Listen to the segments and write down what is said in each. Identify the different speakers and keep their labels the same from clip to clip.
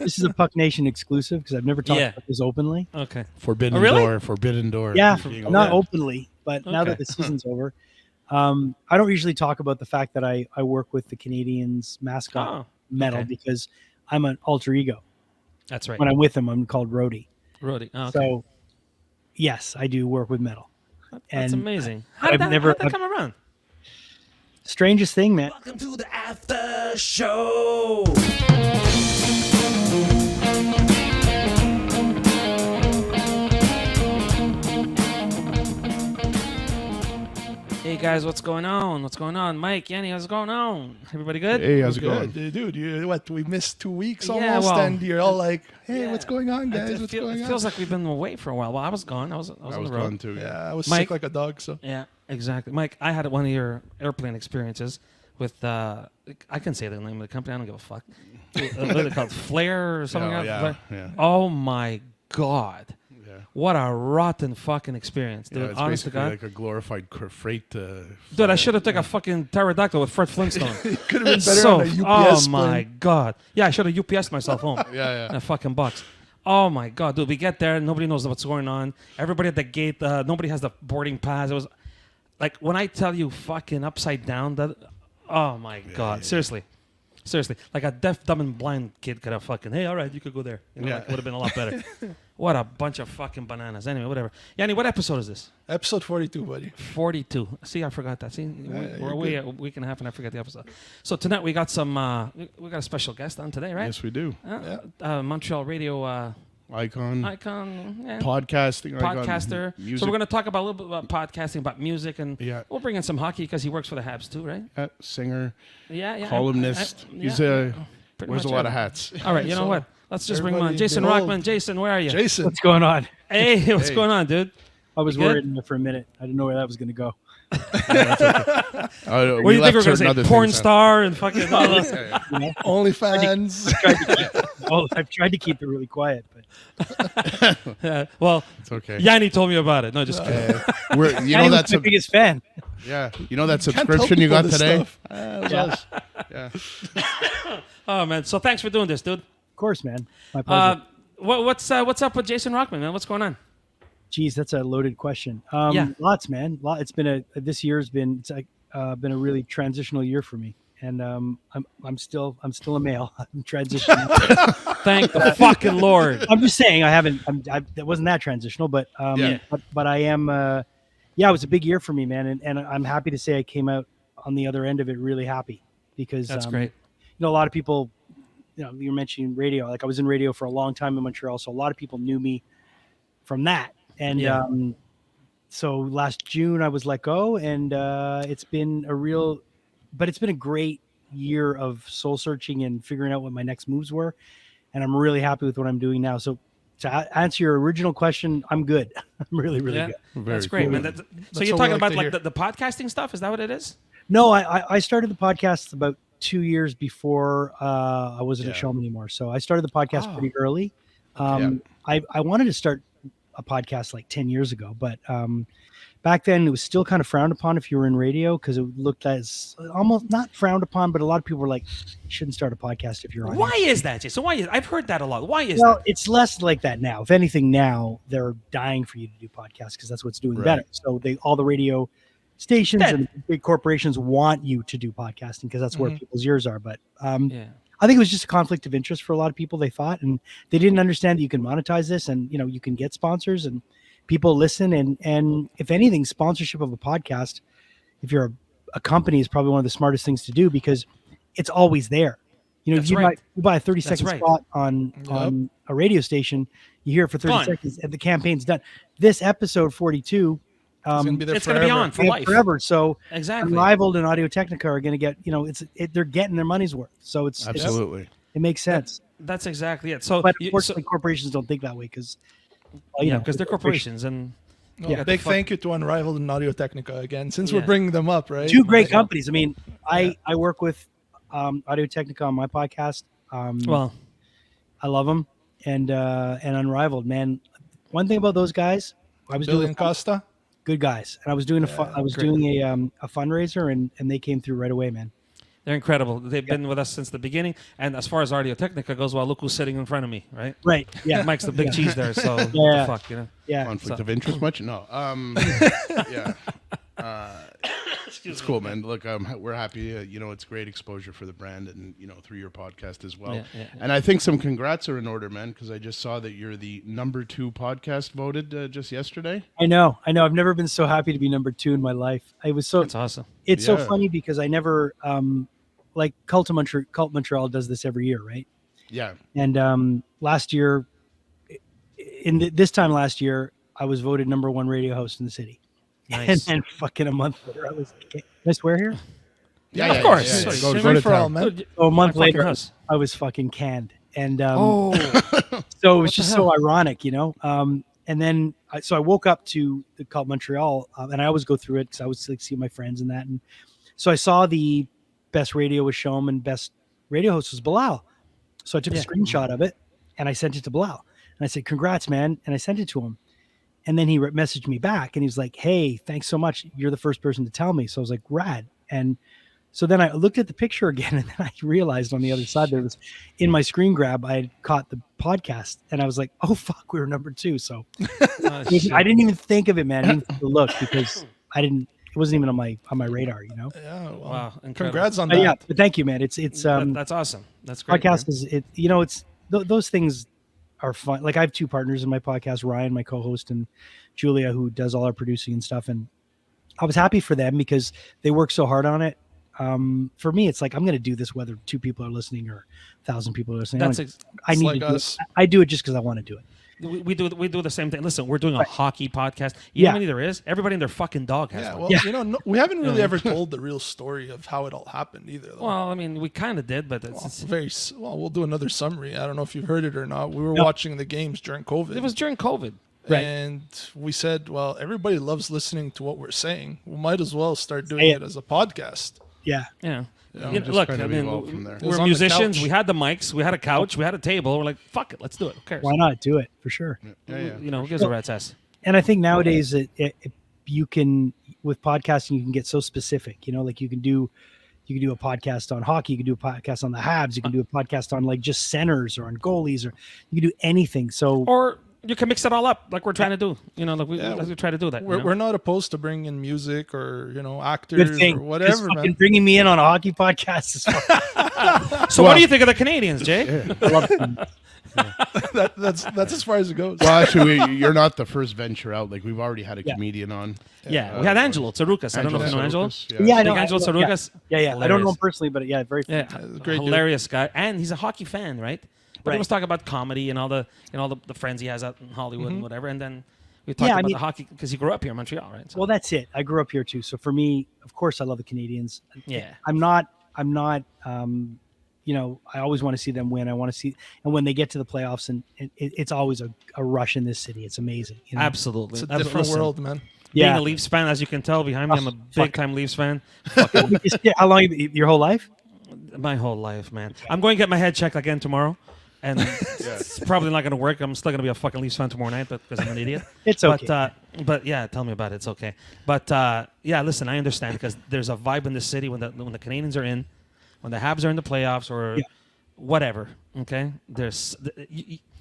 Speaker 1: This is a Puck Nation exclusive because I've never talked about this openly.
Speaker 2: Okay.
Speaker 3: Forbidden door.
Speaker 1: Yeah, not openly, but now that the season's over, I don't usually talk about the fact that I work with the Canadiens mascot Metal because I'm an alter ego.
Speaker 2: That's right.
Speaker 1: When I'm with them, I'm called Rhodey.
Speaker 2: Rhodey. Oh, okay.
Speaker 1: So, yes, I do work with Metal.
Speaker 2: That's amazing. How did that come around?
Speaker 1: Strangest thing, man.
Speaker 4: Welcome to the after show.
Speaker 2: Hey guys, what's going on? What's going on? Mike, Yanni, how's it going on? Everybody good?
Speaker 3: Hey, how's it going?
Speaker 5: Dude, we missed 2 weeks almost, and you're all like, hey, what's going on, guys?
Speaker 2: It feels like we've been away for a while. Well, I was gone. I was on the road.
Speaker 3: Gone too.
Speaker 5: Yeah, I was
Speaker 2: Mike,
Speaker 5: sick like a dog, so.
Speaker 2: Yeah, exactly. Mike, I had one of your airplane experiences with, I can say the name of the company. I don't give a fuck. What are they called? Flare or something?
Speaker 3: Yeah.
Speaker 2: Oh, my God. What a rotten fucking experience, dude.
Speaker 3: It's
Speaker 2: Honest to
Speaker 3: basically
Speaker 2: God.
Speaker 3: like a glorified freight.
Speaker 2: Dude, I should have taken a fucking pterodactyl with Fred Flintstone.
Speaker 5: Could have been better on a UPS
Speaker 2: Oh, my God. Yeah, I should have UPS'd myself home.
Speaker 3: Yeah.
Speaker 2: In a fucking box. Oh, my God, dude. We get there. Nobody knows what's going on. Everybody at the gate. Nobody has the boarding pass. It was like when I tell you fucking upside down. Oh, my God. Seriously. Like a deaf, dumb, and blind kid could have fucking, hey, all right, you could go there. Like, it would have been a lot better. What a bunch of fucking bananas. Anyway, whatever. Yanni, what episode is this?
Speaker 5: Episode 42, buddy.
Speaker 2: 42. See, I forgot that. See, we're away a week and a half and I forget the episode. So tonight we got some, we got a special guest on today, right?
Speaker 3: Yes, we do.
Speaker 2: Montreal radio
Speaker 3: Icon.
Speaker 2: Yeah.
Speaker 3: Podcasting.
Speaker 2: Podcaster.
Speaker 3: Music.
Speaker 2: So we're going to talk about a little bit about podcasting, about music, and we'll bring in some hockey because he works for the Habs too, right?
Speaker 3: Singer.
Speaker 2: Yeah.
Speaker 3: Columnist. He's wears a lot of hats.
Speaker 2: All right, you know what? Let's just bring him on. Jason Rockman. Jason, where are you?
Speaker 5: Jason.
Speaker 1: What's going on?
Speaker 2: Hey, what's going on, dude?
Speaker 1: I was worried for a minute. I didn't know where that was going to go.
Speaker 2: What do you think we're going to say? Porn star and fucking
Speaker 5: OnlyFans.
Speaker 1: I've tried to keep it really quiet, but
Speaker 2: well,
Speaker 3: it's okay.
Speaker 2: Yanni told me about it. No, just kidding.
Speaker 1: Yanni was my biggest fan.
Speaker 3: Yeah, you know that subscription you got today?
Speaker 1: Yeah.
Speaker 2: Oh man, so thanks for doing this, dude.
Speaker 1: Of course, man. My pleasure.
Speaker 2: What's up with Jason Rockman, man? What's going on?
Speaker 1: Geez, that's a loaded question. Lots, man. It's been this year's been a really transitional year for me, and I'm still a male. I'm transitioning.
Speaker 2: Thank the fucking Lord.
Speaker 1: I'm just saying that wasn't that transitional, but I am. It was a big year for me, man, and I'm happy to say I came out on the other end of it really happy because
Speaker 2: that's great.
Speaker 1: You know, a lot of people, you're mentioning radio. Like I was in radio for a long time in Montreal, so a lot of people knew me from that. And so last June I was let go, and it's been a great year of soul searching and figuring out what my next moves were. And I'm really happy with what I'm doing now. So to answer your original question, I'm good. I'm really, really good.
Speaker 2: That's great, man. So you're talking about like the podcasting stuff? Is that what it is?
Speaker 1: No, I started the podcast about 2 years before I wasn't at Showman anymore. So I started the podcast pretty early. I wanted to start a podcast like 10 years ago, but back then it was still kind of frowned upon if you were in radio because it looked as almost not frowned upon, but a lot of people were like, you shouldn't start a podcast if you're on.
Speaker 2: Why is that, Jason? I've heard that a lot. Why is that?
Speaker 1: It's less like that now. If anything, now they're dying for you to do podcasts because that's what's doing better. So all the radio stations and big corporations want you to do podcasting because that's where people's ears are. But I think it was just a conflict of interest for a lot of people, they thought, and they didn't understand that you can monetize this and, you can get sponsors and people listen. And if anything, sponsorship of a podcast, if you're a company, is probably one of the smartest things to do because it's always there. If you buy a 30-second spot on a radio station, you hear it for 30 seconds and the campaign's done. This episode 42,
Speaker 5: it's going
Speaker 2: to be on for life.
Speaker 1: Forever. So
Speaker 2: exactly.
Speaker 1: Unrivaled and Audio Technica are going to get, they're getting their money's worth. So it's
Speaker 3: absolutely,
Speaker 1: it makes sense.
Speaker 2: That's exactly it. So,
Speaker 1: but unfortunately, corporations don't think that way because,
Speaker 2: because they're corporations and.
Speaker 5: Big thank you to Unrivaled and Audio Technica again, since we're bringing them up, right?
Speaker 1: Two great companies. I mean, I work with Audio Technica on my podcast. I love them, and Unrivaled, man. One thing about those guys, I was doing
Speaker 5: Costa.
Speaker 1: Good guys, and I was doing a fundraiser, and they came through right away, man.
Speaker 2: They're incredible. They've been with us since the beginning. And as far as Audio Technica goes, well, look who's sitting in front of me, right?
Speaker 1: Right. Yeah.
Speaker 2: Mike's the big cheese there, so what
Speaker 1: Yeah.
Speaker 2: the fuck, you know?
Speaker 1: Yeah.
Speaker 3: Conflict of interest much? No. Yeah. It's cool, man. Look, we're happy. You know, it's great exposure for the brand, and you know, through your podcast as well.
Speaker 2: Yeah.
Speaker 3: And I think some congrats are in order, man, because I just saw that you're the #2 podcast voted just yesterday.
Speaker 1: I know. I've never been so happy to be number 2 in my life. I was so.
Speaker 2: That's awesome.
Speaker 1: It's so
Speaker 3: Yeah.
Speaker 1: funny because I never like Cult Montreal does this every year, right?
Speaker 3: Yeah.
Speaker 1: And last year, this time last year, I was voted #1 radio host in the city. And
Speaker 2: Nice.
Speaker 1: then fucking a month later, I was. Can I swear here?
Speaker 3: Yeah,
Speaker 2: of course.
Speaker 3: Yeah.
Speaker 2: Sorry,
Speaker 3: Go
Speaker 5: Free
Speaker 3: to
Speaker 5: for all,
Speaker 3: town.
Speaker 5: man.
Speaker 2: Dude,
Speaker 1: So a month
Speaker 2: my fucking
Speaker 1: later,
Speaker 2: house.
Speaker 1: I was fucking canned, and
Speaker 2: Oh,
Speaker 1: so it was just so ironic, you know. And then so I woke up to the Cult Montreal, and I always go through it because I always like see my friends and that. And so I saw the best radio was Shom and best radio host was Bilal. So I took a screenshot of it and I sent it to Bilal, and I said, "Congrats, man!" And I sent it to him. And then he messaged me back and he was like, "Hey, thanks so much. You're the first person to tell me." So I was like, "Rad." And so then I looked at the picture again and then I realized on the other side there was in my screen grab, I had caught the podcast and I was like, "Oh fuck, we were #2." So I didn't even think of it, man. I didn't even look because it wasn't even on my radar, you know?
Speaker 5: Yeah. Well,
Speaker 2: wow. Incredible.
Speaker 5: congrats on
Speaker 1: But
Speaker 5: that.
Speaker 1: yeah, but thank you, man. It's
Speaker 2: That's awesome. That's great.
Speaker 1: podcast
Speaker 2: man.
Speaker 1: it's those things are fun. Like I have 2 partners in my podcast, Ryan, my co-host, and Julia, who does all our producing and stuff. And I was happy for them because they work so hard on it. For me, it's like, I'm going to do this whether 2 people are listening or 1,000 people are listening. I need
Speaker 5: like
Speaker 1: to do
Speaker 5: us.
Speaker 1: it. I do it just because I want to do it.
Speaker 2: We do the same thing. Listen, we're doing a hockey podcast. You
Speaker 1: Yeah.
Speaker 2: know how many there is? Everybody and their fucking dog has
Speaker 5: Yeah,
Speaker 2: one.
Speaker 5: well,
Speaker 1: Yeah.
Speaker 5: you know, we haven't really ever told the real story of how it all happened either. Though.
Speaker 2: Well, I mean, we kind of did, but it's
Speaker 5: We'll do another summary. I don't know if you've heard it or not. We were
Speaker 1: No.
Speaker 5: watching the games during COVID.
Speaker 2: it was during COVID.
Speaker 1: Right.
Speaker 5: And we said, well, everybody loves listening to what we're saying. We might as well start doing
Speaker 1: Say
Speaker 5: it as a podcast.
Speaker 1: Yeah.
Speaker 2: Yeah.
Speaker 3: Yeah,
Speaker 2: You
Speaker 3: just
Speaker 2: look,
Speaker 3: kind
Speaker 2: I
Speaker 3: of
Speaker 2: mean,
Speaker 3: evolved from there.
Speaker 5: It was
Speaker 2: we're
Speaker 5: on the
Speaker 2: musicians.
Speaker 5: couch.
Speaker 2: We had the mics. We had a couch. We had a table. We're like, fuck it, let's do it. Who cares?
Speaker 1: Why not do it for sure?
Speaker 3: Yeah.
Speaker 2: You know, who gives a rat's ass?
Speaker 1: And I think nowadays you can, with podcasting, you can get so specific, you know, like you can do a podcast on hockey. You can do a podcast on the Habs. You can do a podcast on like just centers or on goalies, or you can do anything. So
Speaker 2: Or you can mix it all up like we're trying to do. You know, like we try to do that.
Speaker 5: We're,
Speaker 2: you know?
Speaker 5: we're not opposed to bring in music or, you know,
Speaker 1: good
Speaker 5: actors
Speaker 1: thing.
Speaker 5: or
Speaker 1: 'Cause
Speaker 5: whatever,
Speaker 1: fucking
Speaker 5: man.
Speaker 1: bringing me in on a hockey podcast is fucking,
Speaker 2: So what do you think of the Canadians, Jay?
Speaker 1: I love them.
Speaker 5: That's as far as it goes.
Speaker 3: Well, actually, you're not the first venture out. Like we've already had a comedian on.
Speaker 2: Yeah, we had Angelo Tsaroukas. I don't know if you know Angelo.
Speaker 1: Yeah, I
Speaker 2: Think
Speaker 1: know.
Speaker 2: Angelo Tsaroukas?
Speaker 1: Yeah. I don't know him
Speaker 2: Hilarious.
Speaker 1: personally, but yeah, very.
Speaker 2: Yeah,
Speaker 5: great dude.
Speaker 2: hilarious guy, and he's a hockey fan, right? But he
Speaker 1: Right.
Speaker 2: was talking about comedy and all the friends he has out in Hollywood and whatever, and then we talked
Speaker 1: Yeah, I
Speaker 2: about
Speaker 1: mean-
Speaker 2: the hockey because he grew up here in Montreal, right? So,
Speaker 1: Well, that's it. I grew up here too, so for me, of course, I love the Canadians.
Speaker 2: yeah,
Speaker 1: I'm not. You know, I always want to see them win. I want to see, and when they get to the playoffs, and it's always a rush in this city. It's amazing. You know?
Speaker 2: absolutely.
Speaker 5: It's a different world, man.
Speaker 2: Being
Speaker 1: Yeah.
Speaker 2: a Leafs fan, as you can tell behind me, I'm a
Speaker 1: fuck.
Speaker 2: big time Leafs fan.
Speaker 1: Yeah, how long? Your whole life?
Speaker 2: My whole life, man. I'm going to get my head checked again tomorrow, and it's probably not going to work. I'm still going to be a fucking Leafs fan tomorrow night, but because I'm an idiot.
Speaker 1: It's okay.
Speaker 2: But yeah, tell me about it. It's okay. But yeah, listen, I understand because there's a vibe in the city when the Canadians are in, when the Habs are in the playoffs or whatever. Okay,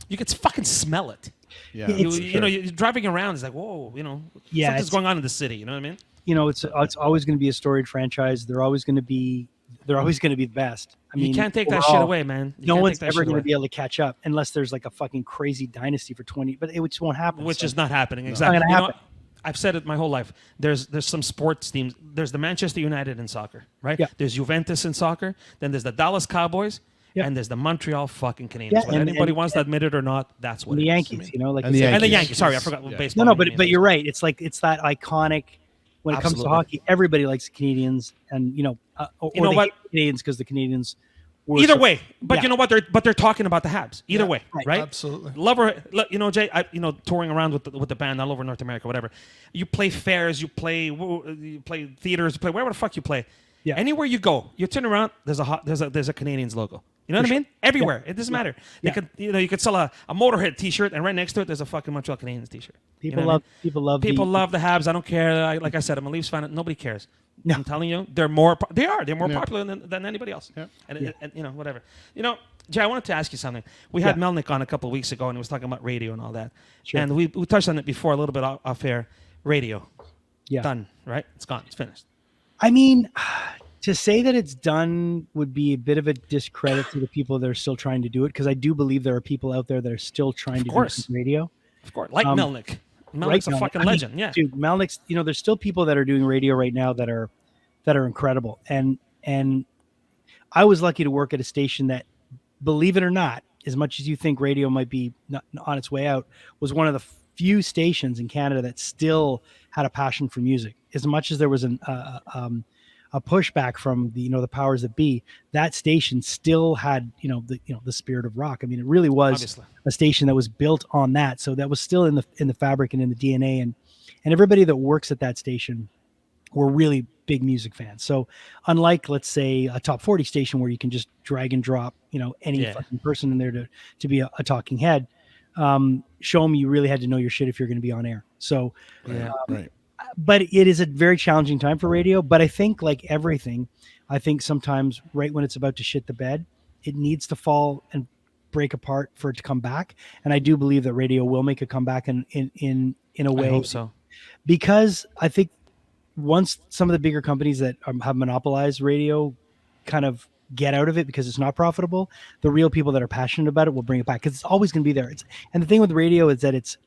Speaker 2: you can fucking smell it.
Speaker 3: Yeah,
Speaker 1: It's-
Speaker 2: You're driving around. It's like, whoa,
Speaker 1: Yeah,
Speaker 2: something's
Speaker 1: it's-
Speaker 2: going on in the city. You know what I mean?
Speaker 1: You know, it's always going to be a storied franchise. They're always going to be the best. I mean,
Speaker 2: You can't take that shit
Speaker 1: overall,
Speaker 2: away, man. You
Speaker 1: No
Speaker 2: can't
Speaker 1: one's
Speaker 2: take that
Speaker 1: ever
Speaker 2: shit
Speaker 1: going to
Speaker 2: away.
Speaker 1: be able to catch up unless there's like a fucking crazy dynasty for 20. But it just won't happen.
Speaker 2: Which
Speaker 1: So-
Speaker 2: is not happening. Exactly.
Speaker 1: gonna
Speaker 2: You know,
Speaker 1: happen.
Speaker 2: I've said it my whole life. There's some sports teams. There's the Manchester United in soccer, right?
Speaker 1: Yeah.
Speaker 2: There's Juventus in soccer. Then there's the Dallas Cowboys.
Speaker 1: Yeah.
Speaker 2: And there's the Montreal fucking Canadiens.
Speaker 1: Yeah,
Speaker 2: Whether
Speaker 1: and-
Speaker 2: anybody
Speaker 1: and-
Speaker 2: wants to admit it or not, that's what
Speaker 1: and
Speaker 2: it
Speaker 1: the
Speaker 2: is.
Speaker 1: Yankees, you know, like
Speaker 3: And
Speaker 1: you
Speaker 3: the
Speaker 1: said.
Speaker 2: And the
Speaker 3: Yankees.
Speaker 2: Yankees. Sorry, I forgot what
Speaker 3: Yeah.
Speaker 2: baseball.
Speaker 1: No,
Speaker 2: means.
Speaker 1: but you're right. It's that iconic. When it comes to
Speaker 2: Absolutely.
Speaker 1: hockey, everybody likes the Canadians, and or
Speaker 2: You know
Speaker 1: they
Speaker 2: what?
Speaker 1: hate the Canadians because the Canadians. Were
Speaker 2: Either
Speaker 1: so-
Speaker 2: way, but
Speaker 1: Yeah.
Speaker 2: you know what? They're talking about the Habs. Either way, right?
Speaker 5: Absolutely.
Speaker 2: Love or Jay, touring around with the band all over North America, whatever. You play fairs, you play theaters, you play wherever the fuck you play.
Speaker 1: Yeah.
Speaker 2: Anywhere you go, you turn around, there's a Canadiens logo. You know what I mean? Everywhere. It doesn't matter. They could, you could sell a Motorhead T-shirt, and right next to it, there's a fucking Montreal Canadiens T-shirt.
Speaker 1: People
Speaker 2: You know what I mean?
Speaker 1: love
Speaker 2: People love the Habs. I don't care. Like I said, I'm a Leafs fan. Nobody cares.
Speaker 1: No.
Speaker 2: I'm telling you, they're more popular than anybody else.
Speaker 3: Yeah.
Speaker 2: And whatever. Jay, I wanted to ask you something. We had Melnick on a couple of weeks ago, and he was talking about radio and all that.
Speaker 1: Sure.
Speaker 2: And we touched on it before a little bit off air. Radio, done, right? It's gone. It's finished.
Speaker 1: I mean, to say that it's done would be a bit of a discredit to the people that are still trying to do it, because I do believe there are people out there that are still trying to do radio.
Speaker 2: Of course, like Melnick. Melnick's a fucking legend. Yeah,
Speaker 1: dude, Melnick's. There's still people that are doing radio right now that are incredible. And I was lucky to work at a station that, believe it or not, as much as you think radio might be not on its way out, was one of the few stations in Canada that still had a passion for music. As much as there was a pushback from the powers that be, that station still had the spirit of rock. I mean, it really was
Speaker 2: Obviously
Speaker 1: a station that was built on that. So that was still in the fabric and in the DNA, and everybody that works at that station were really big music fans. So unlike, let's say, a top 40 station where you can just drag and drop any fucking person in there to be a talking head, show me you really had to know your shit if you're going to be on air. So
Speaker 3: Right.
Speaker 1: But it is a very challenging time for radio. But I think, like everything, I think sometimes right when it's about to shit the bed, it needs to fall and break apart for it to come back. And I do believe that radio will make a comeback in a way.
Speaker 2: I hope so.
Speaker 1: Because I think once some of the bigger companies that have monopolized radio kind of get out of it because it's not profitable, the real people that are passionate about it will bring it back, because it's always going to be there. And the thing with radio is that it's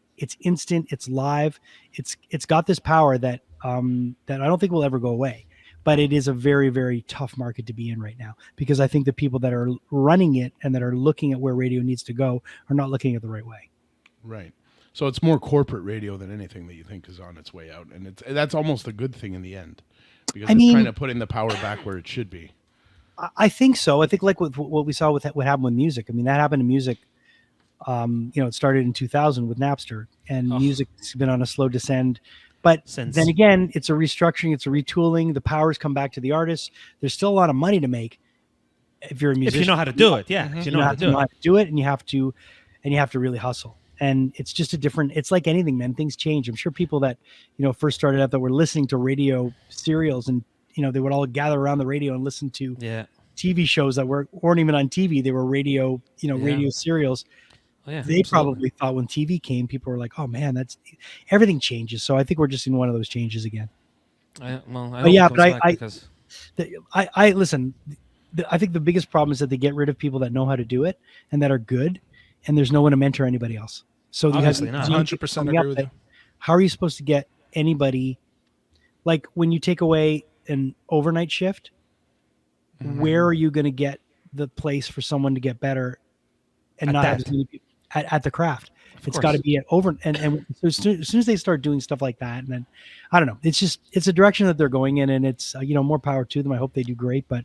Speaker 1: instant, it's live, it's got this power that that I don't think will ever go away. But it is a very, very tough market to be in right now, because I think the people that are running it and that are looking at where radio needs to go are not looking at the right way.
Speaker 3: Right. So it's more corporate radio than anything that you think is on its way out, and that's almost a good thing in the end, because it's kind of putting the power back where it should be.
Speaker 1: I think so. I think like with what we saw with what happened with music. I mean, that happened to music. It started in 2000 with Napster, and music's been on a slow descend. But then again, it's a restructuring, it's a retooling. The powers come back to the artists. There's still a lot of money to make if you're a musician.
Speaker 2: If you know how to do it, yeah.
Speaker 1: Mm-hmm.
Speaker 2: If you know how to
Speaker 1: do it, and you have to really hustle. And it's just it's like anything, man. Things change. I'm sure people that, first started out that were listening to radio serials, and, they would all gather around the radio and listen to TV shows that weren't even on TV. They were radio, radio serials.
Speaker 2: Oh, yeah,
Speaker 1: they probably thought when TV came, people were like, oh man, everything changes. So I think we're just in one of those changes again.
Speaker 2: I
Speaker 1: listen, I think the biggest problem is that they get rid of people that know how to do it and that are good, and there's no one to mentor anybody else. So
Speaker 5: obviously not. 100% agree with you.
Speaker 1: How are you supposed to get anybody, like when you take away an overnight shift, where are you going to get the place for someone to get better and not have as many people at the craft? It's got to be over. And so as soon as they start doing stuff like that, and then I don't know, it's a direction that they're going in, and it's, more power to them. I hope they do great, but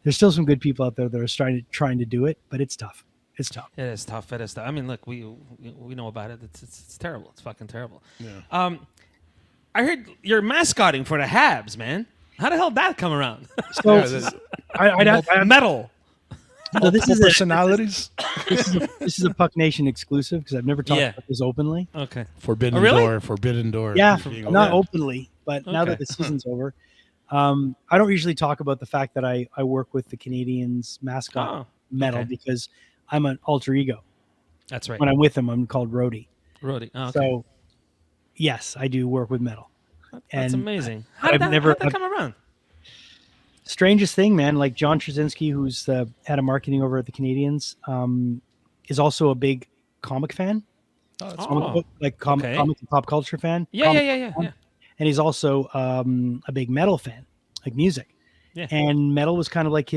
Speaker 1: there's still some good people out there that are trying to do it, but it's tough. It's tough.
Speaker 2: It is tough. I mean, look, we know about it. It's terrible. It's fucking terrible.
Speaker 3: Yeah.
Speaker 2: I heard you're mascotting for the Habs, man. How the hell did that come around?
Speaker 1: So
Speaker 2: metal.
Speaker 1: So this is
Speaker 5: personalities.
Speaker 1: This is a Puck Nation exclusive, because I've never talked about this openly.
Speaker 2: Okay.
Speaker 3: Forbidden door.
Speaker 1: Yeah, not openly, but now that the season's over, I don't usually talk about the fact that I work with the Canadiens mascot Metal, because I'm an alter ego.
Speaker 2: That's right.
Speaker 1: When I'm with them, I'm called Rhodey.
Speaker 2: Rhodey. Oh, okay.
Speaker 1: So, yes, I do work with Metal.
Speaker 2: That's amazing. How did that come around?
Speaker 1: Strangest thing, man. Like John Trzynski, who's the head of marketing over at the Canadiens, is also a big comic fan. Comic and pop culture fan.
Speaker 2: Yeah.
Speaker 1: And he's also a big metal fan, like music. Yeah. And metal was kind of like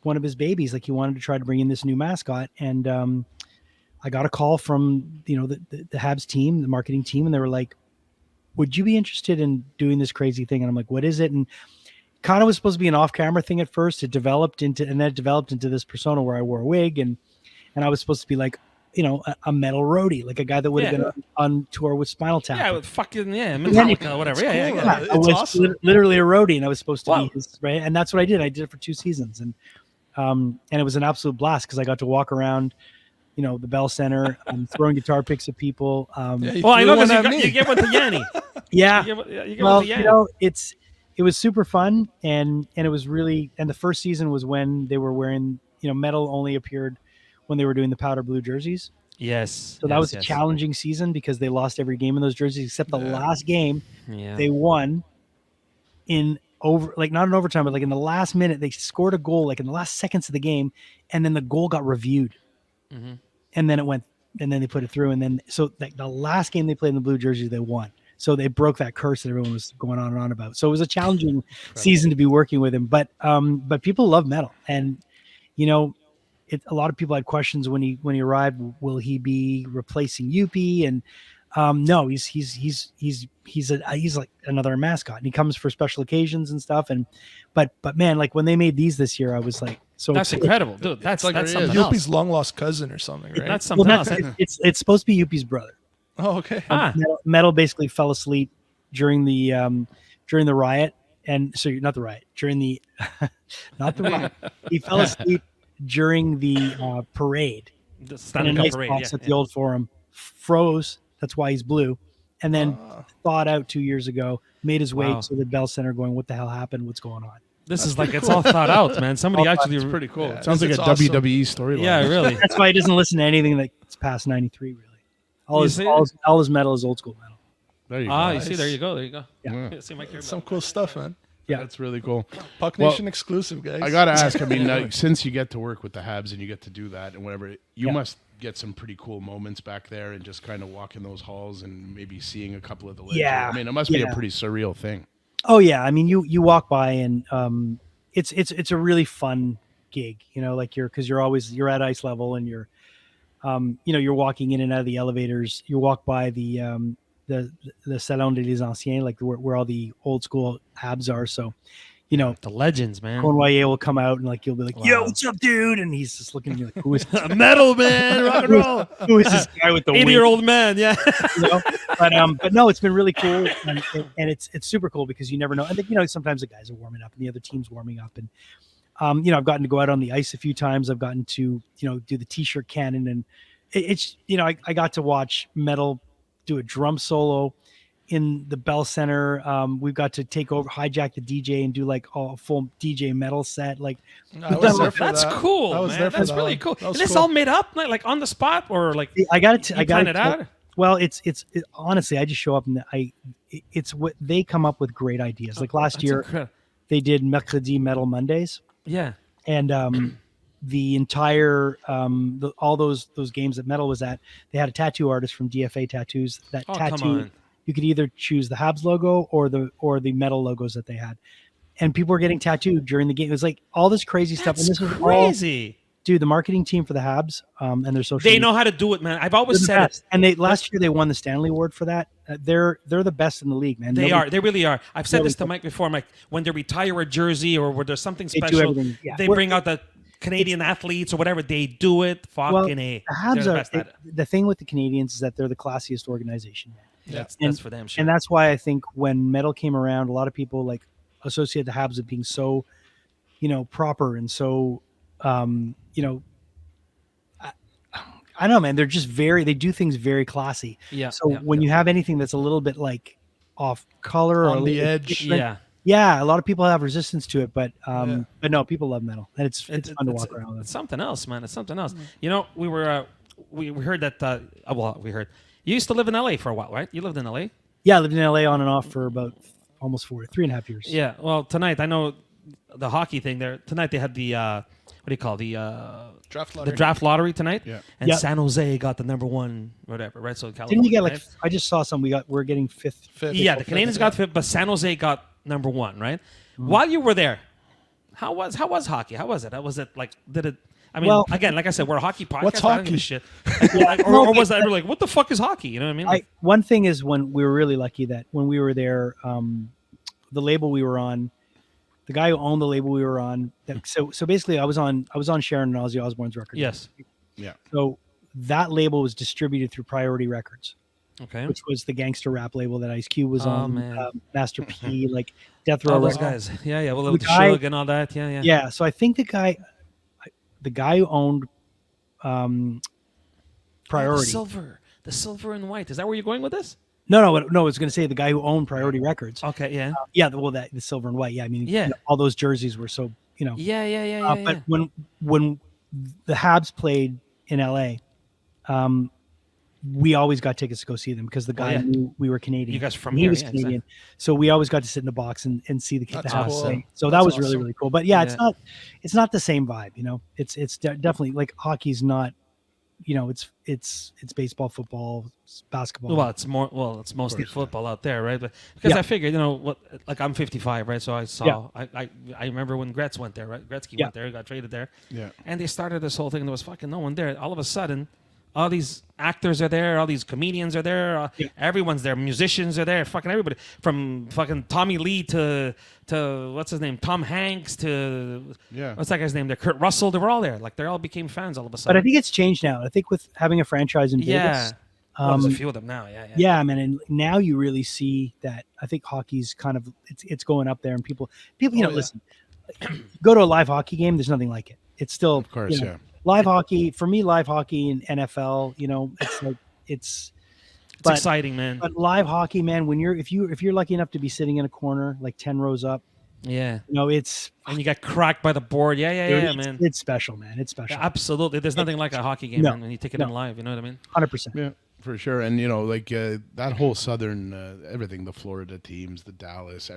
Speaker 1: one of his babies. Like he wanted to try to bring in this new mascot, and I got a call from the Habs team, the marketing team, and they were like, "Would you be interested in doing this crazy thing?" And I'm like, "What is it?" And kind of was supposed to be an off-camera thing at first. It developed into this persona where I wore a wig, and I was supposed to be like a metal roadie, like a guy that would have been on tour with Spinal Tap.
Speaker 2: Yeah, with fucking Metallica, whatever. Yeah,
Speaker 5: cool.
Speaker 2: yeah.
Speaker 1: I was
Speaker 5: awesome.
Speaker 1: literally a roadie, and I was supposed to be his, right, and that's what I did. I did it for 2 seasons, and it was an absolute blast because I got to walk around, the Bell Center, throwing guitar picks at people.
Speaker 2: I know because you gave one to Yanni.
Speaker 1: Yeah,
Speaker 2: you gave one to Yanni.
Speaker 1: It was super fun, and it was really, and the first season was when they were wearing, Metal only appeared when they were doing the powder blue jerseys.
Speaker 2: Yes.
Speaker 1: So that was a challenging season because they lost every game in those jerseys except the last game.
Speaker 2: Yeah.
Speaker 1: They won in not in overtime, but like in the last minute, they scored a goal like in the last seconds of the game, and then the goal got reviewed, and then it went, and then they put it through, and then so like the last game they played in the blue jerseys, they won. So they broke that curse that everyone was going on and on about. So it was a challenging season to be working with him, but people love Metal, and a lot of people had questions when he arrived. Will he be replacing Youppi? And no, he's like another mascot, and he comes for special occasions and stuff. And but man, like when they made these this year, I was like, so
Speaker 2: that's incredible, dude. That's something else.
Speaker 5: Youppi's long lost cousin or something, right?
Speaker 2: That's something else.
Speaker 1: It's supposed to be Youppi's brother.
Speaker 5: Oh, okay.
Speaker 1: Metal basically fell asleep during the riot, and so not the riot, during the not the riot. He fell asleep during the parade.
Speaker 2: The
Speaker 1: in a nice box at the old Forum, froze. That's why he's blue, and then thawed out 2 years ago. Made his way to the Bell Center, going, "What the hell happened? What's going on?"
Speaker 2: This is like it's all thought out, man. Somebody actually
Speaker 3: it's pretty cool.
Speaker 5: Yeah,
Speaker 3: it sounds like a
Speaker 5: awesome.
Speaker 3: WWE storyline.
Speaker 2: Yeah, really.
Speaker 1: That's why he doesn't listen to anything that's past '93. Really, all his metal is old school metal.
Speaker 3: There you go.
Speaker 2: You see, there you go.
Speaker 1: Yeah.
Speaker 2: See, Mike,
Speaker 5: Some cool stuff, man.
Speaker 1: Yeah,
Speaker 3: that's really cool.
Speaker 5: Puck Nation exclusive, guys.
Speaker 3: I gotta ask. I mean, since you get to work with the Habs and you get to do that and whatever, you must get some pretty cool moments back there and just kind of walk in those halls and maybe seeing a couple of the legends.
Speaker 1: Yeah.
Speaker 3: I mean, it must be a pretty surreal thing.
Speaker 1: Oh yeah, I mean, you walk by and it's a really fun gig, like you're at ice level and you're you're walking in and out of the elevators. You walk by the Salon des Anciens, like where all the old school Habs are. So,
Speaker 2: the legends, man.
Speaker 1: Cornwallier will come out and like you'll be like, "Yo, what's up, dude?" And he's just looking at you like, "Who is this?
Speaker 2: Metal man, rock and roll?
Speaker 1: Who is this guy with the
Speaker 2: 80-year-old man?" Yeah.
Speaker 1: But no, it's been really cool, and it's super cool because you never know. And sometimes the guys are warming up and the other team's warming up, and I've gotten to go out on the ice a few times. I've gotten to do the T-shirt cannon, and it's I got to watch Metal do a drum solo in the Bell Center. We've got to hijack the DJ and do like a full DJ Metal set. Like
Speaker 2: that's cool. Man. That's really cool. Is this all made up, like on the spot, or like
Speaker 1: I got it
Speaker 2: out?
Speaker 1: Well, it's honestly, I just show up and it's what they come up with great ideas. Like last year, they did Mercredi Metal Mondays.
Speaker 2: Yeah,
Speaker 1: and the entire all those games that Metal was at, they had a tattoo artist from DFA Tattoos that tattooed. You could either choose the Habs logo or the Metal logos that they had, and people were getting tattooed during the game. It was like all this crazy stuff. And this was
Speaker 2: crazy.
Speaker 1: Dude, the marketing team for the Habs and their social
Speaker 2: media, know how to do it, man. I've always said it.
Speaker 1: And last year they won the Stanley Award for that. They're the best in the league, man.
Speaker 2: They really are. I've said this to Mike before. Mike, when they retire a jersey or where there's something special, they bring out the Canadian athletes or whatever. They do it.
Speaker 1: The Habs are the thing with the Canadiens is that they're the classiest organization.
Speaker 2: Yeah, that's for them. Sure.
Speaker 1: And that's why I think when Metal came around, a lot of people like associate the Habs with being so, proper and so. I don't know, man. They're just they do things very classy.
Speaker 2: Yeah.
Speaker 1: So when you have anything that's a little bit like off color
Speaker 5: on the edge,
Speaker 1: a lot of people have resistance to it, but no, people love Metal, and it's fun to walk around with.
Speaker 2: It's something else, man. It's something else. We were we heard that. We heard you used to live in LA for a while, right? You lived in LA.
Speaker 1: Yeah, I lived in LA on and off for about almost 3.5 years.
Speaker 2: Yeah. Well, tonight I know the hockey thing there. Tonight they had the what do you call the
Speaker 5: draft lottery?
Speaker 2: The draft lottery tonight.
Speaker 3: Yeah.
Speaker 2: And San Jose got the number one, whatever, right? So California.
Speaker 1: Didn't we get like? I just saw some. We're getting fifth.
Speaker 2: Yeah, the Canadiens got fifth, but San Jose got number one, right? Mm-hmm. While you were there, how was hockey? How was it? Was it like? Did it? I mean, again, like I said, we're a hockey podcast.
Speaker 5: What's hockey?
Speaker 2: Shit. or was that ever like, what the fuck is hockey? You know what I mean?
Speaker 1: One thing is when we were really lucky that when we were there, the label we were on, the guy who owned the label we were on. So basically, I was on Sharon and Ozzy Osbourne's record.
Speaker 2: Yes.
Speaker 3: Yeah.
Speaker 1: So that label was distributed through Priority Records,
Speaker 2: Okay.
Speaker 1: which was the gangster rap label that Ice Cube was on.
Speaker 2: Man.
Speaker 1: Master P, like Death Row
Speaker 2: All those
Speaker 1: Records.
Speaker 2: guys. Yeah. Well,
Speaker 1: The
Speaker 2: the
Speaker 1: guy-
Speaker 2: Suge and all that. Yeah.
Speaker 1: Yeah, so I think the guy who owned Priority.
Speaker 2: The silver and white. Is that where you're going with this?
Speaker 1: No, I was going to say the guy who owned Priority Records.
Speaker 2: Okay. Yeah.
Speaker 1: Yeah, the silver and white. Yeah, I mean,
Speaker 2: Yeah.
Speaker 1: all those jerseys were so,
Speaker 2: Yeah.
Speaker 1: But when the Habs played in LA, we always got tickets to go see them because the guy knew we were Canadian.
Speaker 2: You guys from
Speaker 1: and he
Speaker 2: here,
Speaker 1: was
Speaker 2: yeah,
Speaker 1: Canadian,
Speaker 2: exactly.
Speaker 1: so we always got to sit in the box and see the
Speaker 5: That's
Speaker 1: Habs
Speaker 5: awesome.
Speaker 1: play. So
Speaker 5: That's
Speaker 1: that was really
Speaker 5: awesome.
Speaker 1: really cool. But yeah,
Speaker 2: Yeah.
Speaker 1: it's not the same vibe. It's definitely like hockey's not. It's baseball, football, basketball.
Speaker 2: Well, it's mostly football out there, right? But because
Speaker 1: Yeah.
Speaker 2: I figured, like I'm 55, right? So I saw, I remember when Gretz went there, right? Gretzky went there, got traded there,
Speaker 3: Yeah.
Speaker 2: and they started this whole thing. And there was fucking no one there. All of a sudden, all these actors are there, all these comedians are there, everyone's there, musicians are there, fucking everybody, from fucking Tommy Lee to what's his name, Tom Hanks to what's that guy's name? There, Kurt Russell. They were all there. Like they all became fans all of a sudden.
Speaker 1: But I think it's changed now. I think with having a franchise in Vegas,
Speaker 2: well, there's a few of them now. Yeah.
Speaker 1: yeah, man, and now you really see that. I think hockey's kind of it's going up there, and people, listen. Go to a live hockey game. There's nothing like it. It's still,
Speaker 3: Of course, yeah.
Speaker 1: Live hockey for me. Live hockey and NFL. It's like
Speaker 2: It's exciting, man.
Speaker 1: But live hockey, man, when if you're lucky enough to be sitting in a corner like 10 rows up,
Speaker 2: Yeah.
Speaker 1: it's
Speaker 2: And you got cracked by the board. Yeah, man.
Speaker 1: It's special, man. It's special.
Speaker 2: Yeah, absolutely. There's nothing like a hockey game,
Speaker 1: No,
Speaker 2: man, when you take it in live. You know what I mean?
Speaker 1: 100%.
Speaker 3: Yeah, for sure. And that whole southern everything, the Florida teams, the Dallas,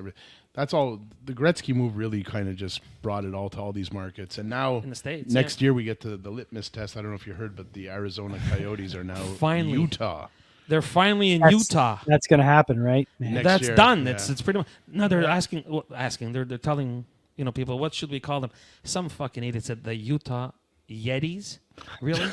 Speaker 3: that's all. The Gretzky move really kind of just brought it all to all these markets. And now
Speaker 2: In the States,
Speaker 3: next year we get to the litmus test. I don't know if you heard, but the Arizona Coyotes are now
Speaker 2: Finally.
Speaker 3: Utah.
Speaker 2: They're finally in
Speaker 1: That's-
Speaker 2: Utah.
Speaker 1: That's going to happen, right? Man.
Speaker 3: Next
Speaker 2: That's
Speaker 3: year,
Speaker 2: done.
Speaker 3: yeah.
Speaker 2: It's pretty much. No, they're asking. They're telling people, what should we call them? Some fucking idiot said the Utah Yetis. Really?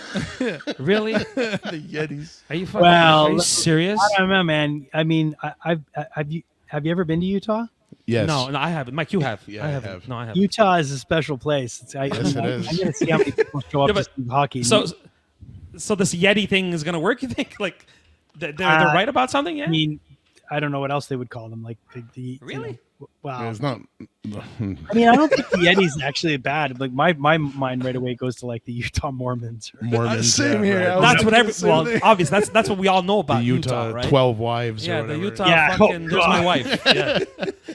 Speaker 2: Really?
Speaker 5: The Yetis.
Speaker 2: Are you fucking
Speaker 1: Well,
Speaker 2: are you serious?
Speaker 1: I don't know, man. I mean, have you ever been to Utah?
Speaker 3: Yes.
Speaker 2: No, I haven't. Mike, you have.
Speaker 3: Yeah,
Speaker 2: I
Speaker 3: I
Speaker 2: haven't.
Speaker 3: have.
Speaker 2: No, I haven't.
Speaker 1: Utah is a special place.
Speaker 3: Yes, it is.
Speaker 1: I'm going to see how many people show up
Speaker 2: Yeah,
Speaker 1: to
Speaker 2: but-
Speaker 1: see hockey.
Speaker 2: So this Yeti thing is gonna work? You think? Like they're right about something? Yeah.
Speaker 1: I mean, I don't know what else they would call them. Like the
Speaker 2: Really?
Speaker 1: wow.
Speaker 3: It's not.
Speaker 1: I mean, I don't think the Yeti's actually bad. Like my mind right away goes to like the Utah Mormons.
Speaker 3: Mormons.
Speaker 5: Same
Speaker 3: yeah,
Speaker 5: here.
Speaker 3: right.
Speaker 5: I was
Speaker 2: That's what
Speaker 5: thinking the
Speaker 2: well,
Speaker 5: same thing.
Speaker 2: obviously that's what we all know about
Speaker 3: The Utah,
Speaker 2: right?
Speaker 3: 12 wives.
Speaker 2: Yeah,
Speaker 3: or
Speaker 2: the
Speaker 3: whatever.
Speaker 2: Utah
Speaker 1: Yeah.
Speaker 2: fucking.
Speaker 1: Oh,
Speaker 2: There's my
Speaker 1: God.
Speaker 2: wife. Yeah,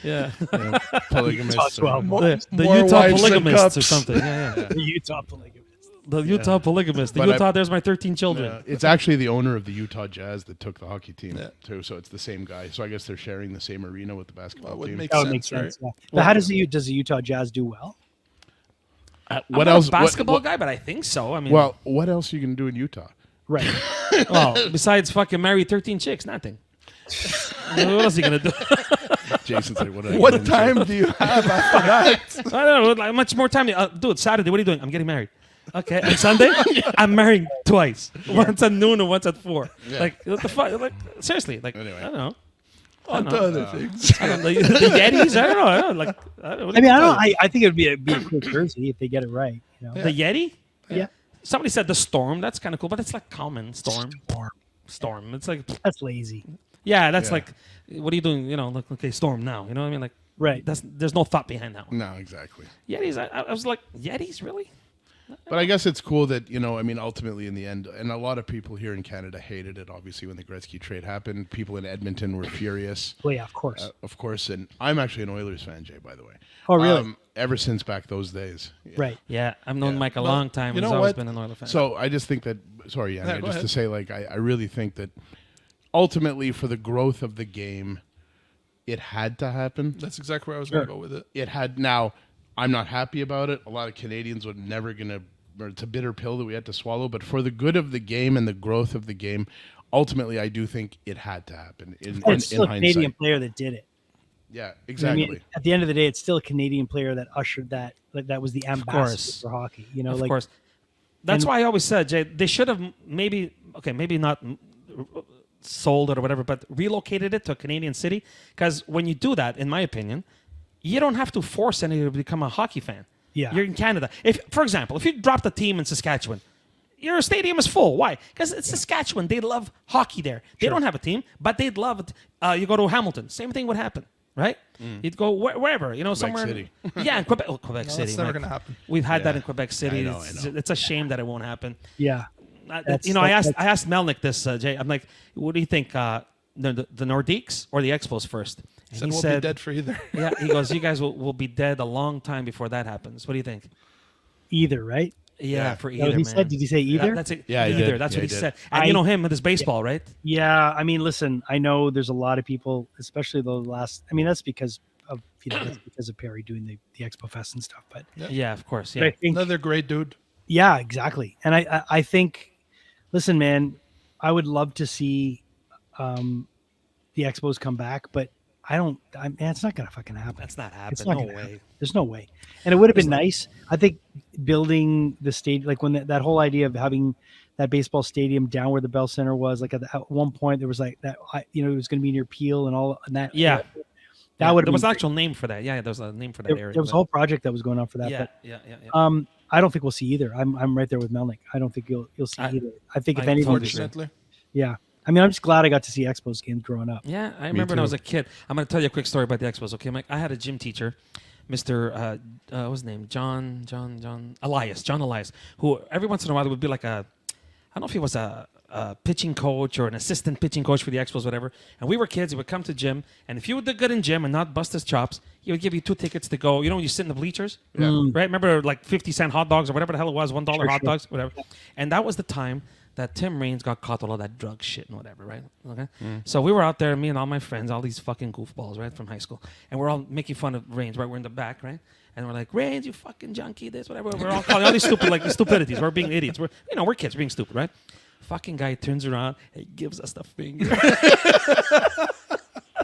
Speaker 2: yeah.
Speaker 3: Yeah, polygamists.
Speaker 1: Utah 12
Speaker 3: or-
Speaker 2: The
Speaker 5: More
Speaker 2: Utah
Speaker 5: wives than
Speaker 2: polygamists or
Speaker 5: cups.
Speaker 2: something. Yeah.
Speaker 1: The Utah polygamists.
Speaker 2: The Utah polygamist. The
Speaker 3: But
Speaker 2: Utah. There's my 13 children.
Speaker 3: Yeah, it's actually the owner of the Utah Jazz that took the hockey team
Speaker 5: Yeah.
Speaker 3: too. So it's the same guy. So I guess they're sharing the same arena with the basketball
Speaker 5: That would
Speaker 3: team.
Speaker 5: make
Speaker 1: That would make
Speaker 5: sense,
Speaker 1: sense. Yeah. But how does the Utah Jazz do well?
Speaker 2: I'm
Speaker 3: what
Speaker 2: not
Speaker 3: else?
Speaker 2: a basketball
Speaker 3: what,
Speaker 2: guy, but I think so. I mean,
Speaker 3: Well, what else are you gonna do in Utah?
Speaker 1: Right.
Speaker 2: well, besides fucking marry 13 chicks, nothing. What else are you gonna do?
Speaker 3: Jason's like, what? Did I
Speaker 5: What
Speaker 3: get into?
Speaker 5: time do you have after that?
Speaker 2: I don't know. Like, much more time. Dude, Saturday. What are you doing? I'm getting married. Okay, and Sunday, I'm marrying twice. Once at noon and once at 4.
Speaker 3: Yeah.
Speaker 2: Like what the fuck? Like seriously? Like
Speaker 3: Anyway.
Speaker 2: I don't know.
Speaker 5: On to other things.
Speaker 2: I don't know. The Yetis? I don't know. Like I don't know.
Speaker 1: I mean, I think it would be a cool jersey if they get it right. You know?
Speaker 2: The Yeti?
Speaker 1: Yeah.
Speaker 2: Somebody said the Storm. That's kind of cool, but it's like common Storm. Storm. It's like
Speaker 1: That's lazy.
Speaker 2: yeah. That's
Speaker 3: Yeah.
Speaker 2: like what are you doing? Like okay, Storm now. You know what I mean? Like
Speaker 1: Right.
Speaker 2: there's no thought behind that one.
Speaker 3: No, exactly.
Speaker 2: Yetis. I was like Yetis really?
Speaker 3: But I guess it's cool that, I mean, ultimately in the end, and a lot of people here in Canada hated it, obviously, when the Gretzky trade happened. People in Edmonton were furious,
Speaker 1: Well, yeah, of course.
Speaker 3: of course. And I'm actually an Oilers fan, Jay, by the way.
Speaker 1: Oh, really?
Speaker 3: Ever since back those days.
Speaker 1: Right.
Speaker 2: Yeah, I've known
Speaker 3: Yeah.
Speaker 2: Mike a
Speaker 5: Well,
Speaker 2: long time.
Speaker 5: you
Speaker 2: He's
Speaker 5: know
Speaker 2: always
Speaker 5: what?
Speaker 2: been an Oilers fan.
Speaker 3: So I just think that, sorry,
Speaker 5: Yeah,
Speaker 3: Yanni,
Speaker 5: go
Speaker 3: just to
Speaker 5: ahead.
Speaker 3: say, like, I really think that ultimately for the growth of the game, it had to happen.
Speaker 5: That's exactly where I was going to go with it.
Speaker 3: It had. Now, I'm not happy about it. A lot of Canadians were never going to, or it's a bitter pill that we had to swallow. But for the good of the game and the growth of the game, ultimately, I do think it had to happen in
Speaker 1: It's still a
Speaker 3: hindsight.
Speaker 1: Canadian player that did it.
Speaker 3: Yeah,
Speaker 1: I
Speaker 3: exactly.
Speaker 1: mean, at the end of the day, it's still a Canadian player that ushered that. Like that was the ambassador
Speaker 2: course.
Speaker 1: for hockey. You know,
Speaker 2: of
Speaker 1: like
Speaker 2: course. That's
Speaker 1: and-
Speaker 2: why I always said, Jay, they should have maybe not sold it or whatever, but relocated it to a Canadian city. Because when you do that, in my opinion, you don't have to force anybody to become a hockey fan.
Speaker 1: Yeah.
Speaker 2: You're in Canada. If, for example, if you dropped a team in Saskatchewan, your stadium is full. Why? Because it's Saskatchewan. They love hockey there. They don't have a team, but they'd love it. You go to Hamilton, same thing would happen, right? You'd go wherever, somewhere.
Speaker 3: City.
Speaker 2: Yeah, in Quebec. Quebec
Speaker 5: No,
Speaker 2: City.
Speaker 5: that's never going to happen.
Speaker 2: We've had that
Speaker 3: Yeah.
Speaker 2: in Quebec City.
Speaker 3: I know.
Speaker 2: It's a shame that it won't happen.
Speaker 1: Yeah.
Speaker 2: I asked Melnick this, Jay. I'm like, what do you think? The Nordiques or the Expos first? And
Speaker 5: Said
Speaker 2: he
Speaker 5: we'll
Speaker 2: said,
Speaker 5: be dead for either.
Speaker 2: yeah, he goes, you guys will be dead a long time before that happens. What do you think?
Speaker 1: Either, right?
Speaker 2: Yeah, for
Speaker 1: That
Speaker 2: either,
Speaker 1: what he
Speaker 2: man.
Speaker 1: said? Did he say either?
Speaker 2: That's it.
Speaker 3: Yeah, he
Speaker 2: either.
Speaker 3: did.
Speaker 2: That's
Speaker 3: Yeah,
Speaker 2: what
Speaker 3: he
Speaker 2: he
Speaker 3: did.
Speaker 2: said. And you know him with his baseball, right?
Speaker 1: Yeah, I mean, listen, I know there's a lot of people, especially the last. I mean, that's because of Perry doing the Expo Fest and stuff. But
Speaker 2: Yeah, of course.
Speaker 1: but I
Speaker 2: Yeah.
Speaker 1: think,
Speaker 5: Another great dude.
Speaker 1: yeah, exactly. And I think, listen, man, I would love to see the Expos come back, but man, it's not gonna fucking happen.
Speaker 2: That's not
Speaker 1: It's
Speaker 2: happening.
Speaker 1: not
Speaker 2: No
Speaker 1: gonna
Speaker 2: way.
Speaker 1: happen. There's no way. And it would have been nice. I think building the stage, like when that whole idea of having that baseball stadium down where the Bell Center was, like at one point there was like that, it was going to be near Peel and all, and that.
Speaker 2: Yeah.
Speaker 1: That would.
Speaker 2: There was an actual name for that. Yeah, there was a name for that area.
Speaker 1: There was a whole project that was going on for that.
Speaker 2: Yeah,
Speaker 1: But,
Speaker 2: yeah.
Speaker 1: I don't think we'll see either. I'm right there with Melnick. I don't think you'll see either. I think if
Speaker 2: I
Speaker 1: anything,
Speaker 2: totally agree.
Speaker 5: Fortunately.
Speaker 1: yeah. I mean, I'm just glad I got to see Expos games growing up.
Speaker 2: Yeah, I remember when I
Speaker 3: too.
Speaker 2: was a kid. I'm going to tell you a quick story about the Expos. Okay, Mike. I had a gym teacher, Mr. What's his name? John Elias, who every once in a while would be like I don't know if he was a pitching coach or an assistant pitching coach for the Expos, whatever. And we were kids. He would come to gym, and if you would do good in gym and not bust his chops, he would give you 2 tickets to go. You sit in the bleachers, right? Remember, like 50-cent hot dogs or whatever the hell it was, $1 hot dogs, whatever. And that was the time that Tim Raines got caught with all that drug shit and whatever, right? Okay. So we were out there, me and all my friends, all these fucking goofballs, right, from high school, and we're all making fun of Raines, right? We're in the back, right? And we're like, Raines, you fucking junkie, this, whatever. We're all calling all these stupidities. We're being idiots. We're kids, we're being stupid, right? Fucking guy turns around and gives us the finger.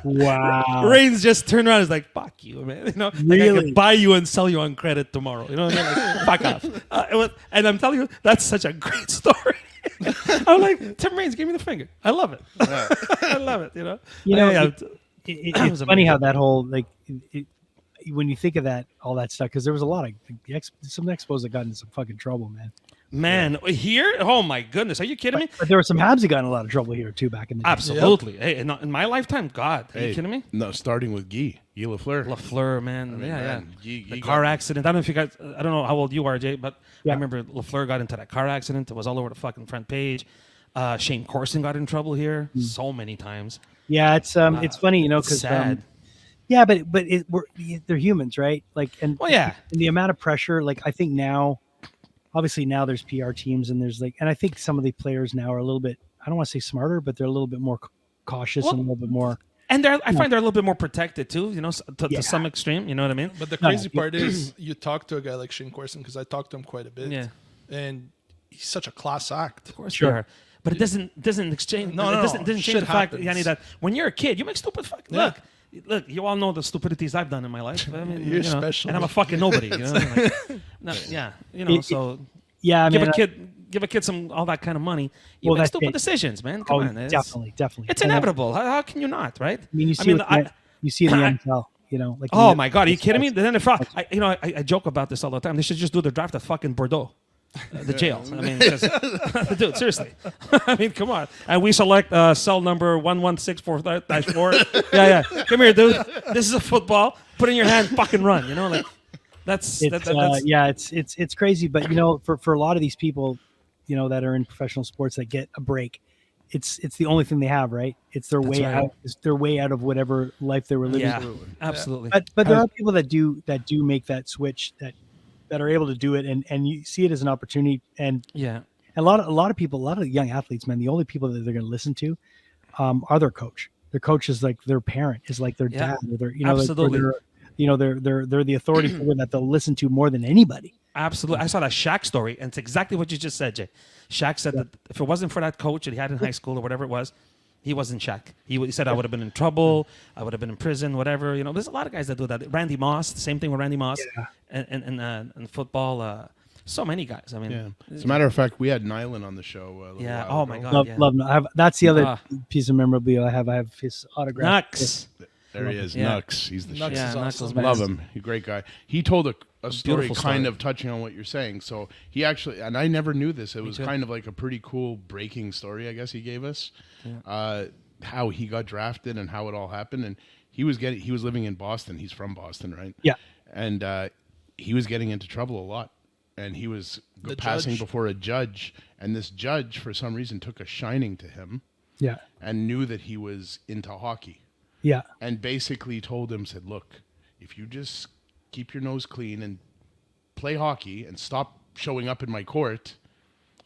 Speaker 1: Wow.
Speaker 2: Raines just turned around and is like, fuck you, man. Like I
Speaker 1: Really?
Speaker 2: could buy you and sell you on credit tomorrow. You know what I mean? Like, fuck off. And I'm telling you, that's such a great story. I'm like, Tim Raines gave me the finger. I love it. I love it,
Speaker 1: It's funny how that whole, like, when you think of that, all that stuff, because there was a lot of some Expos that got into some fucking trouble, man.
Speaker 2: Man, here? Oh, my goodness. Are you kidding me?
Speaker 1: But there were some Habs that got in a lot of trouble here, too, back in the day.
Speaker 2: Absolutely. Hey, in my lifetime, God. Are you kidding me?
Speaker 3: No, starting with Guy Lafleur.
Speaker 2: Lafleur, man.
Speaker 3: mean,
Speaker 2: yeah.
Speaker 3: man,
Speaker 2: The car accident. I don't know if you guys, I don't know how old you are, Jay, but
Speaker 1: Yeah.
Speaker 2: I remember Lafleur got into that car accident. It was all over the fucking front page. Shane Corson got in trouble here so many times.
Speaker 1: Yeah, it's funny, because
Speaker 2: sad.
Speaker 1: yeah, but they're humans, right? Like, and
Speaker 2: Well, yeah.
Speaker 1: and the amount of pressure, like, I think now, obviously now there's PR teams and there's and I think some of the players now are a little bit, I don't want to say smarter, but they're a little bit more cautious and a little bit more.
Speaker 2: And I find they're a little bit more protected too, to some extreme. You know what I mean?
Speaker 5: But the crazy part is you talk to a guy like Shane Corson, because I talked to him quite a bit.
Speaker 2: Yeah.
Speaker 5: And he's such a class act.
Speaker 2: Of course
Speaker 1: Sure.
Speaker 2: they are. But it doesn't exchange.
Speaker 5: No,
Speaker 2: it
Speaker 5: no,
Speaker 2: doesn't change
Speaker 5: shit
Speaker 2: the fact,
Speaker 5: happens.
Speaker 2: Yanni, that when you're a kid, you make stupid fucking Look, you all know the stupidities I've done in my life. I mean,
Speaker 5: You're special.
Speaker 2: and I'm a fucking nobody. You know what I mean? So
Speaker 1: Yeah,
Speaker 2: give
Speaker 1: man.
Speaker 2: a kid some all that kind of money. You
Speaker 1: Well,
Speaker 2: make
Speaker 1: that's
Speaker 2: stupid
Speaker 1: it.
Speaker 2: decisions, man. Come on,
Speaker 1: definitely.
Speaker 2: It's
Speaker 1: And
Speaker 2: inevitable. How can you not, right?
Speaker 1: I mean, you see, you see the NFL, like.
Speaker 2: Oh my God, are you kidding me? Then if I joke about this all the time. They should just do the draft at fucking Bordeaux. The jail. I mean, dude, seriously. I mean, come on. And we select cell number 11644-4. Yeah. Come here, dude. This is a football. Put it in your hand, fucking run. That's
Speaker 1: It's crazy, but for a lot of these people, that are in professional sports that get a break, it's the only thing they have, right? It's their way
Speaker 2: right.
Speaker 1: out. It's their way out of whatever life they were living.
Speaker 2: Yeah, absolutely.
Speaker 1: But there are people that do make that switch that are able to do it, and you see it as an opportunity. And
Speaker 2: yeah,
Speaker 1: a lot of people, a lot of young athletes, man, the only people that they're going to listen to are their coach. Their coach is like their parent, is like their dad, or their
Speaker 2: absolutely.
Speaker 1: They're the authority figure that they'll listen to more than anybody.
Speaker 2: Absolutely. I saw that Shaq story, and it's exactly what you just said, Jay. Shaq said that if it wasn't for that coach that he had in high school or whatever it was, he wasn't Shaq. He said, I would have been in trouble. I would have been in prison, whatever. There's a lot of guys that do that. Randy Moss, the same thing with Randy Moss.
Speaker 1: Yeah.
Speaker 2: And football, so many guys. I mean,
Speaker 3: Yeah. As a matter of fact, we had Nyland on the show. A little while
Speaker 2: my
Speaker 3: ago.
Speaker 2: God.
Speaker 1: Love. That's the other piece of memorabilia I have. I have his autograph.
Speaker 2: Nux.
Speaker 3: There he is,
Speaker 2: Yeah.
Speaker 3: Nux. He's the
Speaker 5: Nux
Speaker 3: shit.
Speaker 2: Yeah,
Speaker 5: is
Speaker 2: Knuckles,
Speaker 5: awesome.
Speaker 2: man.
Speaker 3: Love him. He's a great guy. He told a story
Speaker 2: beautiful
Speaker 3: kind
Speaker 2: story.
Speaker 3: of touching on what you're saying. So he actually, and I never knew this. It was
Speaker 2: too.
Speaker 3: kind of like a pretty cool breaking story, I guess he gave us. How he got drafted and how it all happened. And he was living in Boston. He's from Boston, right?
Speaker 1: Yeah.
Speaker 3: And he was getting into trouble a lot. And he was
Speaker 5: The
Speaker 3: passing
Speaker 5: judge?
Speaker 3: before a judge. And this judge, for some reason, took a shining to him
Speaker 1: Yeah.
Speaker 3: and knew that he was into hockey.
Speaker 1: Yeah.
Speaker 3: And basically told him, said, look, if you just keep your nose clean and play hockey and stop showing up in my court,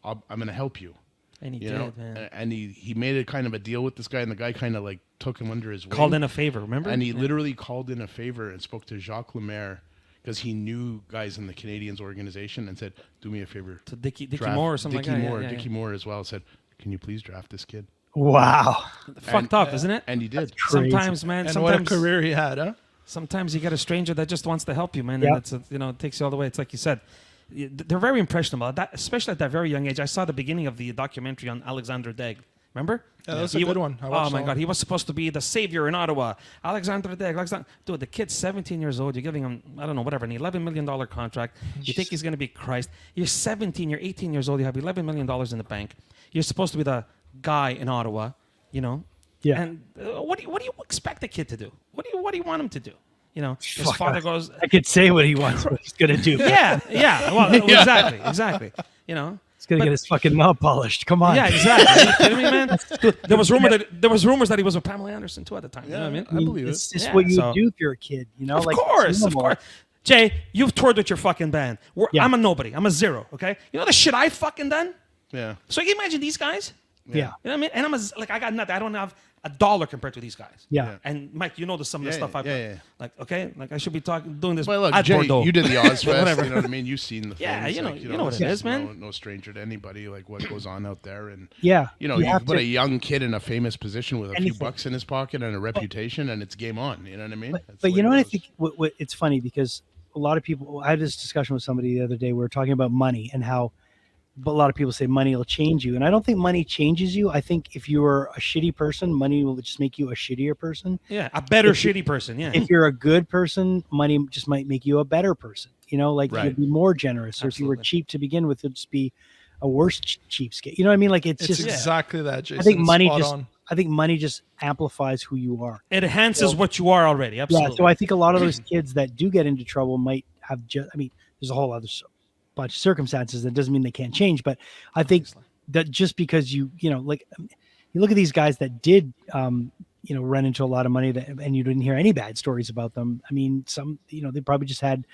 Speaker 3: I'm going to help you.
Speaker 2: And he
Speaker 3: You
Speaker 2: did,
Speaker 3: know,
Speaker 2: man.
Speaker 3: and he made a kind of a deal with this guy, and the guy kind of like took him under his wing.
Speaker 2: Called in a favor, remember?
Speaker 3: And he literally called in a favor and spoke to Jacques Lemaire because he knew guys in the Canadiens organization and said, do me a favor.
Speaker 2: To Dickie
Speaker 3: draft
Speaker 2: Moore or something
Speaker 3: Dickie
Speaker 2: like that.
Speaker 3: Moore,
Speaker 2: Yeah, yeah,
Speaker 3: Dickie Moore as well said, can you please draft this kid?
Speaker 1: Wow.
Speaker 2: Fucked up, isn't it?
Speaker 3: And he did.
Speaker 1: Crazy.
Speaker 2: Sometimes, man.
Speaker 5: And what a
Speaker 2: sometimes,
Speaker 5: career he had, huh?
Speaker 2: sometimes you get a stranger that just wants to help you, man.
Speaker 1: Yeah.
Speaker 2: And it's it takes you all the way. It's like you said, they're very impressionable. That, especially at that very young age. I saw the beginning of the documentary on Alexander Daigle. Remember?
Speaker 5: Yeah, that was a
Speaker 2: He
Speaker 5: good
Speaker 2: wa-
Speaker 5: one. I
Speaker 2: Oh
Speaker 5: watched
Speaker 2: my
Speaker 5: that
Speaker 2: God,
Speaker 5: one.
Speaker 2: he was supposed to be the savior in Ottawa. Alexander Daigle. Dude, the kid's 17 years old. You're giving him, I don't know, whatever, an $11 million contract. You think he's going to be Christ. You're 17, you're 18 years old. You have $11 million in the bank. You're supposed to be the guy in Ottawa, you know?
Speaker 1: Yeah.
Speaker 2: And what do you expect the kid to do? What do you want him to do? You know, his
Speaker 1: Fuck,
Speaker 2: father goes,
Speaker 1: I could say what he wants, what he's gonna do.
Speaker 2: yeah. Well, exactly. You know,
Speaker 1: He's gonna get his fucking mouth polished. Come on.
Speaker 2: yeah, exactly. Are you kidding me, man? Dude, there was rumors that he was with Pamela Anderson too at the time. You know what I mean?
Speaker 3: I believe it.
Speaker 1: It's just
Speaker 2: Yeah,
Speaker 1: what you
Speaker 2: so-
Speaker 1: do if you're a kid, you know?
Speaker 2: Of
Speaker 1: like
Speaker 2: course.
Speaker 1: Mimmo.
Speaker 2: Jay, you've toured with your fucking band.
Speaker 1: Yeah.
Speaker 2: I'm a nobody. I'm a zero. Okay. You know the shit I fucking done.
Speaker 3: Yeah.
Speaker 2: So you can imagine these guys.
Speaker 1: Yeah.
Speaker 2: You know what I mean? And I got nothing. I don't have $1 compared to these guys.
Speaker 1: Yeah.
Speaker 2: And Mike, you know some of the
Speaker 3: Yeah,
Speaker 2: stuff I've
Speaker 3: yeah,
Speaker 2: done.
Speaker 3: yeah.
Speaker 2: Like, okay, like I should be doing this
Speaker 3: Well, look,
Speaker 2: at
Speaker 3: Jay,
Speaker 2: Bordeaux.
Speaker 3: you did the Ozfest.
Speaker 2: Whatever.
Speaker 3: You know what I mean? You've seen the
Speaker 2: Yeah,
Speaker 3: things.
Speaker 2: you know-
Speaker 3: like,
Speaker 2: you know what
Speaker 3: this
Speaker 2: it is, man.
Speaker 3: No stranger to anybody. Like what goes on out there, and
Speaker 1: Yeah.
Speaker 3: you know,
Speaker 1: You
Speaker 3: you
Speaker 1: have
Speaker 3: put
Speaker 1: to-
Speaker 3: a young kid in a famous position with a
Speaker 1: Anything.
Speaker 3: few bucks in his pocket and a reputation, and it's game on. You know what I mean? That's
Speaker 1: But
Speaker 3: the
Speaker 1: you
Speaker 3: way
Speaker 1: know
Speaker 3: it
Speaker 1: what I
Speaker 3: goes.
Speaker 1: think? What it's funny because a lot of people. I had this discussion with somebody the other day. We were talking about money and how, but a lot of people say money will change you, and I don't think money changes you. I think if you are a shitty person, money will just make you a shittier person.
Speaker 2: Yeah, a better shitty person. Yeah.
Speaker 1: If you're a good person, money just might make you a better person. You know, like
Speaker 3: Right.
Speaker 1: you'll be more generous. Or if you were
Speaker 2: Absolutely.
Speaker 1: cheap to begin with, you'll just be a worse cheapskate. You know what I mean? Like it's
Speaker 5: It's
Speaker 1: just.
Speaker 5: exactly that, Jason.
Speaker 1: I think
Speaker 5: It's
Speaker 1: money
Speaker 5: spot
Speaker 1: just.
Speaker 5: on.
Speaker 1: I think money just amplifies who you are.
Speaker 2: It enhances what you are already. Absolutely.
Speaker 1: Yeah, so I think a lot of those kids that do get into trouble might have just. I mean, there's a whole other bunch of circumstances that doesn't mean they can't change, but I think that just because you know, like you look at these guys that did, run into a lot of money and you didn't hear any bad stories about them. I mean, some, they probably just had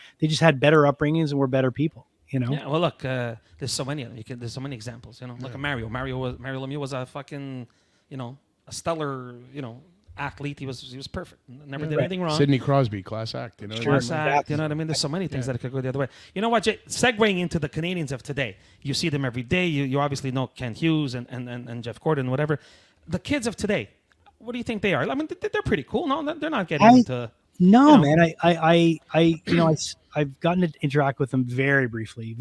Speaker 1: better upbringings and were better people. You know.
Speaker 2: Yeah. Well, look, there's so many of them. There's so many examples. You know, look at Mario. Mario Lemieux was a fucking, a stellar, athlete. He was perfect. Never did anything wrong.
Speaker 3: Sidney Crosby, class act. You know, what I
Speaker 2: Class
Speaker 3: mean?
Speaker 2: act, you know what I mean? There's so many things that could go the other way. You know what, Jay? Segueing into the Canadians of today, you see them every day. You obviously know Kent Hughes and Jeff Gordon, whatever. The kids of today, what do you think they are? I mean, they're pretty cool. No, they're not getting into.
Speaker 1: No,
Speaker 2: you know.
Speaker 1: man. I've gotten to interact with them very briefly.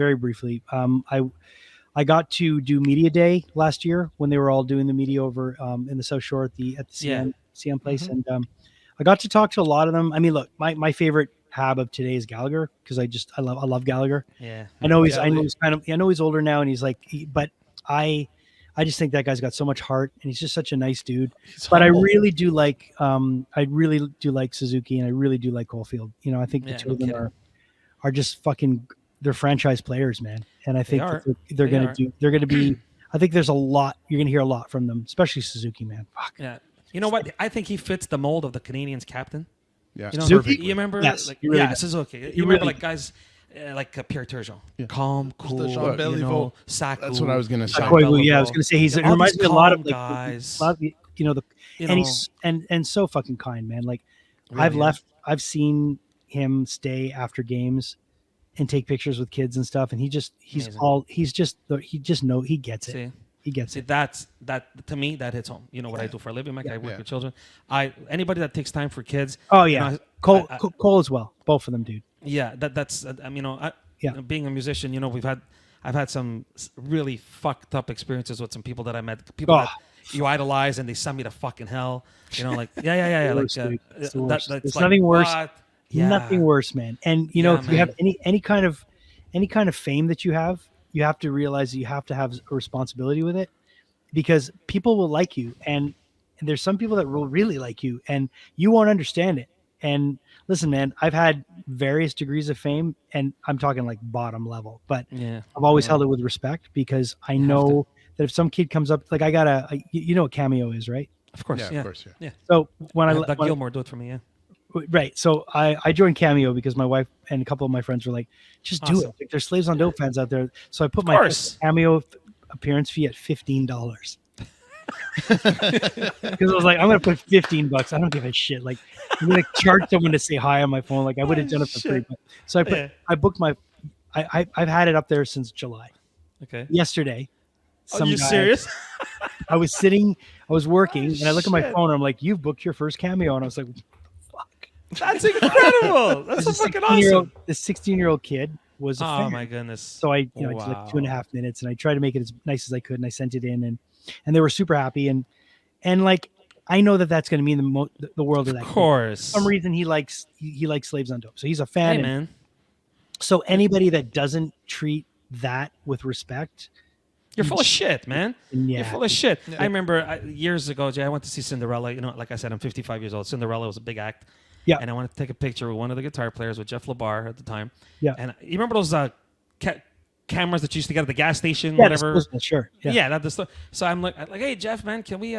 Speaker 1: I got to do media day last year when they were all doing the media over in the South Shore at the CM place, and I got to talk to a lot of them. I mean, look, my favorite Hab of today is Gallagher because I love Gallagher.
Speaker 2: Yeah.
Speaker 1: I know he's older now, and he's like, but I just think that guy's got so much heart, and he's just such a nice dude. But I really do like Suzuki, and I really do like Caulfield. I think the two of them are just fucking. They're franchise players, man, and I think they're going to be. I think there's a lot you're going to hear a lot from them, especially Suzuki, man. Fuck.
Speaker 2: Yeah. You know what? I think he fits the mold of the Canadians captain.
Speaker 3: Yeah,
Speaker 2: You know,
Speaker 1: Suzuki?
Speaker 2: you remember?
Speaker 1: Yes,
Speaker 2: like,
Speaker 1: he really
Speaker 2: yeah,
Speaker 1: does.
Speaker 2: Suzuki. You
Speaker 1: He
Speaker 2: remember
Speaker 1: really
Speaker 2: like guys like Pierre Turgeon, calm, cool,
Speaker 5: Jean Beliveau.
Speaker 2: Saku.
Speaker 3: That's what I was gonna say.
Speaker 1: Koivu, yeah, I was going to say it
Speaker 2: All
Speaker 1: reminds
Speaker 2: these
Speaker 1: me a lot of
Speaker 2: calm
Speaker 1: like
Speaker 2: guys.
Speaker 1: and he's and so fucking kind, man. Like I've seen him stay after games and take pictures with kids and stuff, and he just gets it. He gets
Speaker 2: See,
Speaker 1: it.
Speaker 2: that to me that hits home. You know what I do for a living, Mike. I work with children. Anybody that takes time for kids.
Speaker 1: Oh yeah,
Speaker 2: you know,
Speaker 1: Cole as well. Both of them, dude.
Speaker 2: Yeah, that's being a musician. I've had some really fucked up experiences with some people that I met. People that you idolize and they send me to fucking hell. You know, like yeah.
Speaker 1: Worst,
Speaker 2: Like
Speaker 1: dude. It's the worst.
Speaker 2: that's
Speaker 1: There's
Speaker 2: like,
Speaker 1: nothing worse.
Speaker 2: what? Yeah.
Speaker 1: Nothing worse, man. And you know,
Speaker 2: Yeah,
Speaker 1: if you have
Speaker 2: man.
Speaker 1: any kind of fame that you have to realize that you have to have a responsibility with it, because people will like you, and there's some people that will really like you, and you won't understand it. And listen, man, I've had various degrees of fame, and I'm talking like bottom level, but
Speaker 2: Yeah.
Speaker 1: I've always held it with respect, because I
Speaker 2: have to.
Speaker 1: know that if some kid comes up, like I got you know what Cameo is, right?
Speaker 2: Of course,
Speaker 3: Yeah,
Speaker 2: yeah.
Speaker 3: of course, yeah.
Speaker 1: So when
Speaker 2: Doug
Speaker 1: when
Speaker 2: Gilmore do it for me, yeah.
Speaker 1: right, so I joined Cameo because my wife and a couple of my friends were like, just do
Speaker 2: Awesome.
Speaker 1: it. Like, there's Slaves on Dope fans out there. So I put my
Speaker 2: course.
Speaker 1: Cameo appearance fee at $15. Because I was like, I'm gonna put $15. I don't give a shit. Like, I'm gonna charge someone to say hi on my phone. Like, I would have done it for free. But, so I put,
Speaker 2: Yeah.
Speaker 1: I booked my, I've had it up there since July.
Speaker 2: Okay.
Speaker 1: Yesterday,
Speaker 2: Are you
Speaker 1: guy-
Speaker 2: serious?
Speaker 1: I was sitting, I was working, and I look at my
Speaker 2: shit.
Speaker 1: phone. And I'm like, you've booked your first Cameo, and I was like, fuck.
Speaker 2: That's incredible. That's so
Speaker 1: This
Speaker 2: fucking
Speaker 1: 16-year-old
Speaker 2: awesome.
Speaker 1: This 16-year-old kid was a
Speaker 2: Oh
Speaker 1: fan.
Speaker 2: my goodness.
Speaker 1: So I, you know, I did like 2.5 minutes, and I tried to make it as nice as I could, and I sent it in, and they were super happy, and like I know that that's going to mean the world to that
Speaker 2: Of
Speaker 1: kid.
Speaker 2: course.
Speaker 1: For some reason he likes Slaves on Dope, so he's a fan.
Speaker 2: Hey,
Speaker 1: and
Speaker 2: man.
Speaker 1: so anybody that doesn't treat that with respect,
Speaker 2: You're full of shit, man.
Speaker 1: Yeah.
Speaker 2: You're full of shit. I remember years ago, Jay, I went to see Cinderella. You know, like I said, I'm 55 years old. Cinderella was a big act.
Speaker 1: Yeah.
Speaker 2: And I wanted to take a picture with one of the guitar players, with Jeff LaBar at the time.
Speaker 1: Yeah.
Speaker 2: And you remember those cameras that you used to get at the gas station,
Speaker 1: yeah,
Speaker 2: whatever?
Speaker 1: disposable, sure,
Speaker 2: Yeah. That the stuff. So I'm like, hey, Jeff, man, can we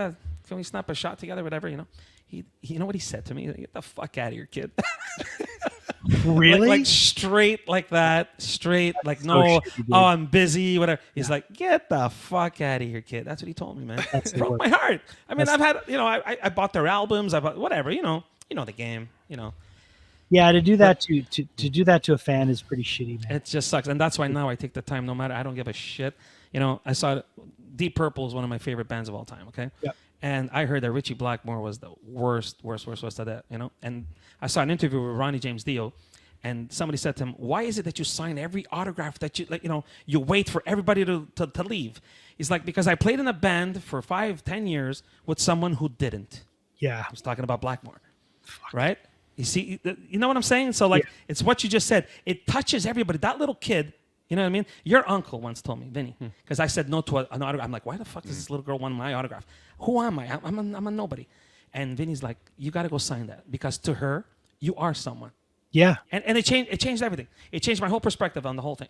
Speaker 2: snap a shot together, whatever, you know? You know what he said to me? Get the fuck out of here, kid.
Speaker 1: Really?
Speaker 2: like straight like that, straight like
Speaker 1: so
Speaker 2: no.
Speaker 1: shitty, dude.
Speaker 2: Oh, I'm busy, whatever. He's like, get the fuck out of here, kid. That's what he told me, man.
Speaker 1: That's
Speaker 2: It
Speaker 1: the
Speaker 2: broke
Speaker 1: worst.
Speaker 2: my heart. I mean, I've had, you know, I bought their albums, I bought whatever, you know the game, you know.
Speaker 1: Yeah, to do that to do that to a fan is pretty shitty, man.
Speaker 2: It just sucks, and that's why now I take the time. No matter, I don't give a shit. You know, I saw Deep Purple is one of my favorite bands of all time. Okay.
Speaker 1: Yep.
Speaker 2: And I heard that Richie Blackmore was the worst of that. You know, and I saw an interview with Ronnie James Dio, and somebody said to him, "Why is it that you sign every autograph that you like? You know, you wait for everybody to leave." He's like, "Because I played in a band for 5-10 years with someone who didn't."
Speaker 1: Yeah.
Speaker 2: I was talking about Blackmore, right? You see, you know what I'm saying? So like, it's what you just said. It touches everybody. That little kid, you know what I mean? Your uncle once told me, Vinny, because I said no to an autograph. I'm like, why the fuck does this little girl want my autograph? Who am I? I'm a nobody. And Vinny's like, you got to go sign that, because to her, you are someone.
Speaker 1: Yeah.
Speaker 2: And it changed everything. It changed my whole perspective on the whole thing.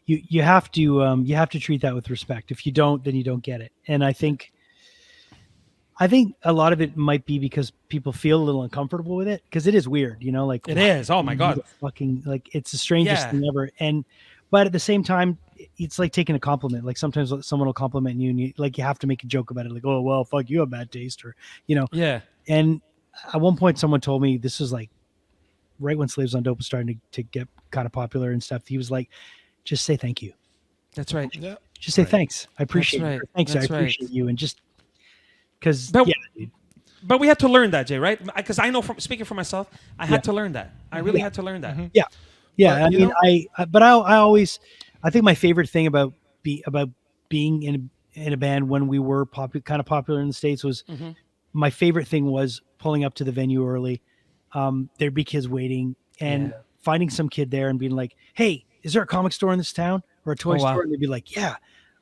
Speaker 1: You have to treat that with respect. If you don't, then you don't get it. And I think a lot of it might be because people feel a little uncomfortable with it, because it is weird, you know, like
Speaker 2: It is. Oh my God.
Speaker 1: fucking, like, it's the strangest
Speaker 2: Yeah.
Speaker 1: thing ever. But at the same time, it's like taking a compliment. Like sometimes someone will compliment you, and you have to make a joke about it, like, oh well, fuck, you have bad taste, or you know.
Speaker 2: Yeah.
Speaker 1: And at one point, someone told me, this was like right when Slaves on Dope was starting to get kind of popular and stuff. He was like, just say thank you.
Speaker 2: That's right.
Speaker 5: Yeah.
Speaker 1: Just say thanks. I appreciate
Speaker 2: right.
Speaker 1: you. Or, thanks,
Speaker 2: That's
Speaker 1: I
Speaker 2: right.
Speaker 1: appreciate you. And just because,
Speaker 2: But-
Speaker 1: yeah, dude.
Speaker 2: But we had to learn that, Jay, right? Because I know, from speaking for myself, I had to learn that. I really had to learn that.
Speaker 1: Yeah.
Speaker 5: But,
Speaker 1: I
Speaker 5: you
Speaker 1: mean,
Speaker 5: know-
Speaker 1: I always, I think my favorite thing about being in a band when we were kind of popular in the States was, my favorite thing was pulling up to the venue early. There'd be kids waiting, and finding some kid there and being like, hey, is there a comic store in this town or a toy
Speaker 2: Oh, wow.
Speaker 1: store? And they'd be like, yeah.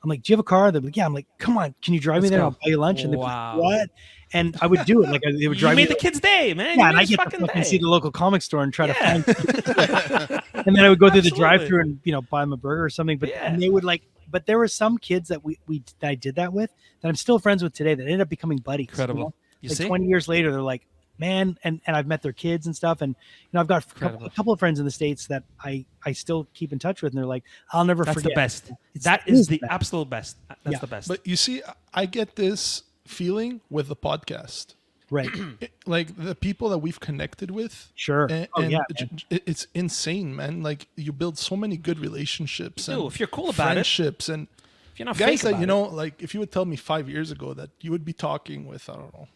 Speaker 1: I'm like, do you have a car? They'd be like, yeah. I'm like, come on, can you drive me
Speaker 2: Let's
Speaker 1: there?
Speaker 2: go.
Speaker 1: I'll buy you lunch. And they'd be
Speaker 2: Wow.
Speaker 1: like, what? And I would do it. Like, they would
Speaker 2: You
Speaker 1: drive me
Speaker 2: made the kid's day, man.
Speaker 1: yeah,
Speaker 2: You
Speaker 1: and
Speaker 2: made
Speaker 1: I
Speaker 2: his
Speaker 1: get to
Speaker 2: fucking
Speaker 1: fucking
Speaker 2: day.
Speaker 1: see the local comic store and try
Speaker 2: Yeah.
Speaker 1: to find. And then I would go through the
Speaker 2: Absolutely.
Speaker 1: drive-through and buy them a burger or something. But
Speaker 2: Yeah.
Speaker 1: and they would like. But there were some kids that I did that with that I'm still friends with today that ended up becoming buddies.
Speaker 2: Incredible. You
Speaker 1: Like
Speaker 2: see?
Speaker 1: 20 years later, they're like, man, and I've met their kids and stuff, and I've got a couple of friends in the States that I still keep in touch with, and they're like, I'll never
Speaker 2: That's
Speaker 1: forget.
Speaker 2: the best.
Speaker 1: It's-
Speaker 2: That
Speaker 1: it
Speaker 2: is the
Speaker 1: best.
Speaker 2: absolute best. That's
Speaker 1: Yeah.
Speaker 2: the best.
Speaker 5: But you see, I get this feeling with the podcast.
Speaker 1: Right.
Speaker 5: Like the people that we've connected with.
Speaker 1: Sure.
Speaker 5: And,
Speaker 1: Oh,
Speaker 5: and
Speaker 1: yeah,
Speaker 5: it's insane, man. Like you build so many good relationships
Speaker 2: You do,
Speaker 5: and
Speaker 2: if you're cool about it.
Speaker 5: friendships and
Speaker 2: if you're not
Speaker 5: guys
Speaker 2: fake
Speaker 5: that
Speaker 2: about
Speaker 5: you
Speaker 2: it.
Speaker 5: know, like if you would tell me 5 years ago that you would be talking with, I don't know,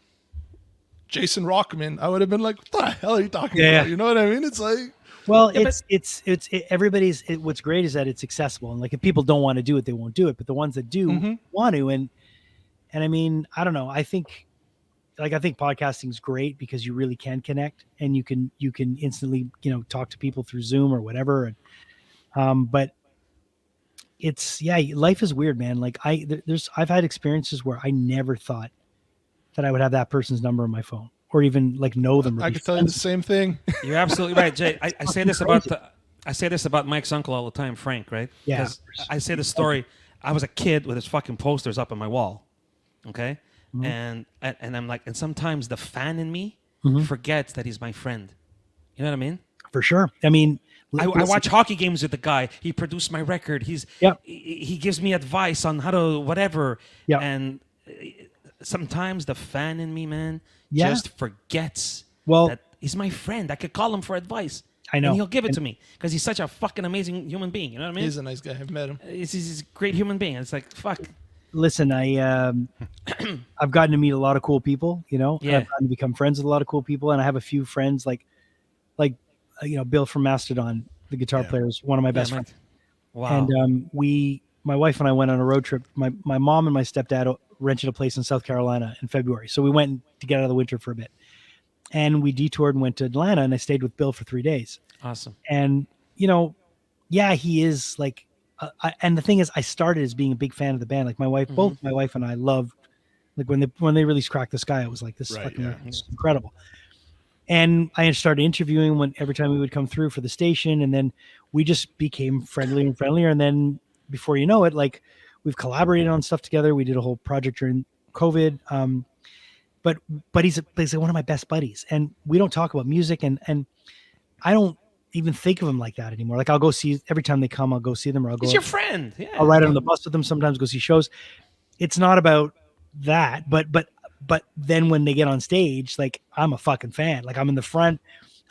Speaker 5: Jason Rockman, I would have been like, what the hell are you talking
Speaker 1: Yeah.
Speaker 5: about? You know what I mean? It's like,
Speaker 1: Well,
Speaker 2: Yeah,
Speaker 1: everybody's. What's great is that it's accessible, and like if people don't want to do it, they won't do it. But the ones that do want to, And I mean, I don't know. I think podcasting is great because you really can connect and you can instantly, talk to people through Zoom or whatever. And, but it's, life is weird, man. Like I've had experiences where I never thought that I would have that person's number on my phone or even like know them.
Speaker 5: I could tell you the same thing.
Speaker 2: You're absolutely right, Jay. I say this about Mike's uncle all the time, Frank, right?
Speaker 1: Yeah.
Speaker 2: Because I say the story. I was a kid with his fucking posters up on my wall. Okay. Mm-hmm. And I'm like, and sometimes the fan in me forgets that he's my friend. You know what I mean?
Speaker 1: For sure. I mean,
Speaker 2: I watch hockey games with the guy. He produced my record. He gives me advice on how to whatever. Yeah. And sometimes the fan in me, man, just forgets that he's my friend. I could call him for advice.
Speaker 1: I know.
Speaker 2: And he'll give it to me because he's such a fucking amazing human being. You know what I mean?
Speaker 5: He's a nice guy. I've met him.
Speaker 2: He's a great human being. It's like, fuck.
Speaker 1: Listen, I've gotten to meet a lot of cool people, I've gotten to become friends with a lot of cool people. And I have a few friends like Bill from Mastodon, the guitar player, is one of my best friends.
Speaker 2: Wow.
Speaker 1: And my wife and I went on a road trip. My mom and my stepdad rented a place in South Carolina in February. So we went to get out of the winter for a bit. And we detoured and went to Atlanta, and I stayed with Bill for 3 days.
Speaker 2: Awesome.
Speaker 1: And, he is like, and the thing is, I started as being a big fan of the band. Like both my wife and I loved, like when they released Crack the Sky, I was like, this is it's incredible. And I started interviewing every time we would come through for the station. And then we just became friendlier and friendlier. And then before you know it, like we've collaborated on stuff together. We did a whole project during COVID. But he's one of my best buddies, and we don't talk about music, and I don't even think of him like that anymore. Like I'll go see every time they come, I'll go see them, or I'll go.
Speaker 2: He's your friend. Yeah.
Speaker 1: I'll ride on the bus with them. Sometimes go see shows. It's not about that, but then when they get on stage, like I'm a fucking fan. Like I'm in the front.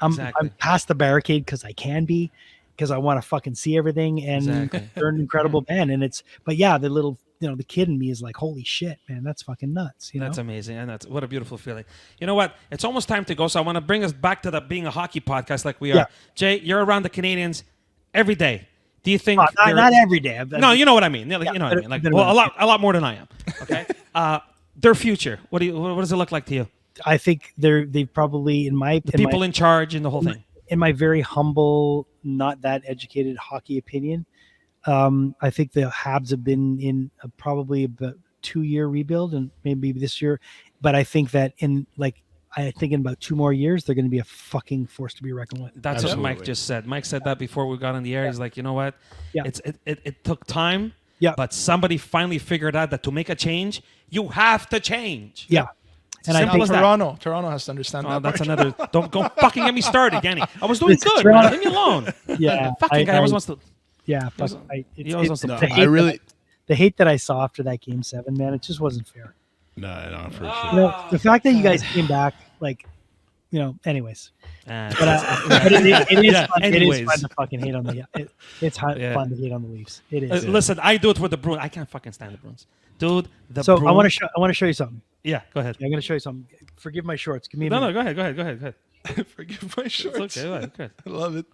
Speaker 1: I'm past the barricade because I can be, because I want to fucking see everything, and they're an incredible band. And the little. The kid in me is like, holy shit, man, that's fucking nuts.
Speaker 2: That's amazing. And that's what a beautiful feeling. You know what? It's almost time to go. So I want to bring us back to being a hockey podcast like we are. Jay, you're around the Canadiens every day. Do you think
Speaker 1: not every day?
Speaker 2: No, you know what I mean. You know what I mean. Like, well, a lot more than I am. Okay. Their future. What does it look like to you?
Speaker 1: I think they've probably
Speaker 2: in charge and the whole thing.
Speaker 1: In my very humble, not that educated hockey opinion, I think the Habs have been in probably about 2-year rebuild, and maybe this year, but I think that in about 2 more years, they're going to be a fucking force to be reckoned with.
Speaker 2: That's what Mike just said. Mike said that before we got on the air. He's like, you know what? Yeah. It took time. Yeah. But somebody finally figured out that to make a change, you have to change.
Speaker 1: Yeah.
Speaker 5: And I think Toronto has to understand that.
Speaker 2: That's another. Don't fucking get me started, Yanni. I was doing good. Man. Leave me alone.
Speaker 1: Yeah.
Speaker 2: Fucking guy always wants to.
Speaker 1: Yeah, but
Speaker 3: the
Speaker 1: hate that I saw after that Game 7, man, it just wasn't fair.
Speaker 3: No, for sure.
Speaker 1: The fact that you guys came back, anyways. But it is fun. It is fun to fucking hate on the. It's fun to hate on the Leafs. It is.
Speaker 2: Listen, I do it with the Bruins. I can't fucking stand the Bruins, dude.
Speaker 1: Bruins. I want to show you something.
Speaker 2: Yeah, go ahead.
Speaker 1: I'm going to show you something. Forgive my shorts. Give me a
Speaker 2: minute. No, go ahead.
Speaker 5: Forgive my shorts.
Speaker 2: It's okay. Go ahead.
Speaker 5: I love it.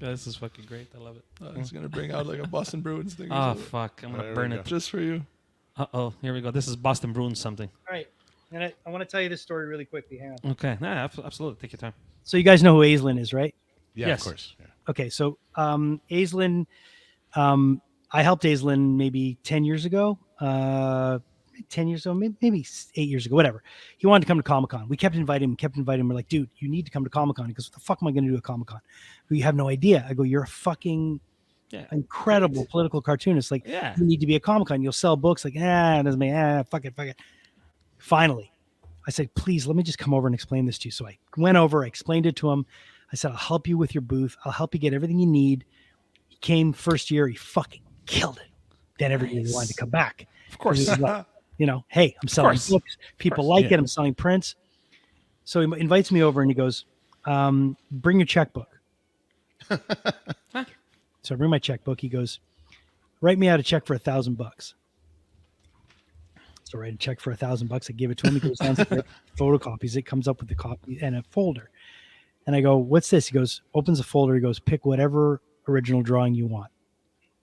Speaker 2: This is fucking great. I love it.
Speaker 5: It's going to bring out like a Boston Bruins thing.
Speaker 2: Oh, fuck. I'm going to burn it.
Speaker 5: Just for you.
Speaker 2: Uh-oh. Here we go. This is Boston Bruins something. All
Speaker 1: right. And I want to tell you this story really quickly. Hang on.
Speaker 2: Okay. Nah, absolutely. Take your time.
Speaker 1: So you guys know who Aislinn is, right?
Speaker 3: Yeah, yes. Of course. Yeah.
Speaker 1: Okay. So Aislinn, I helped Aislinn maybe 10 years ago. 10 years ago, maybe 8 years ago, whatever. He wanted to come to Comic-Con. We kept inviting him. We're like, dude, you need to come to Comic-Con. He goes, what the fuck am I going to do at Comic-Con? We have no idea. I go, you're a fucking incredible political cartoonist. Like, you need to be at Comic-Con. You'll sell books. Like, it doesn't mean, fuck it. Finally, I said, please, let me just come over and explain this to you. So I went over, I explained it to him. I said, I'll help you with your booth. I'll help you get everything you need. He came first year. He fucking killed it. Then every year he wanted to come back.
Speaker 2: Of course.
Speaker 1: Hey, I'm selling books. People like it. I'm selling prints. So he invites me over and he goes, bring your checkbook. So I bring my checkbook. He goes, write me out a check for $1,000. So I write a check for $1,000. I give it to him. He goes downstairs, photocopies it, comes up with the copy and a folder. And I go, what's this? He goes, opens a folder. He goes, pick whatever original drawing you want.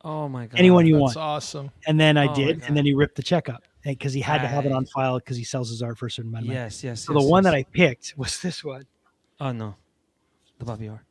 Speaker 2: Oh my god.
Speaker 1: Anyone you
Speaker 5: That's
Speaker 1: want.
Speaker 5: awesome.
Speaker 1: And then I
Speaker 2: Oh,
Speaker 1: did,
Speaker 2: my
Speaker 1: and then he ripped the check up because he had to have it on
Speaker 2: Right.
Speaker 1: file because he sells his art for a certain amount of money.
Speaker 2: Yes.
Speaker 1: So the one that I picked was this one.
Speaker 2: Oh no, the Bobby Orr.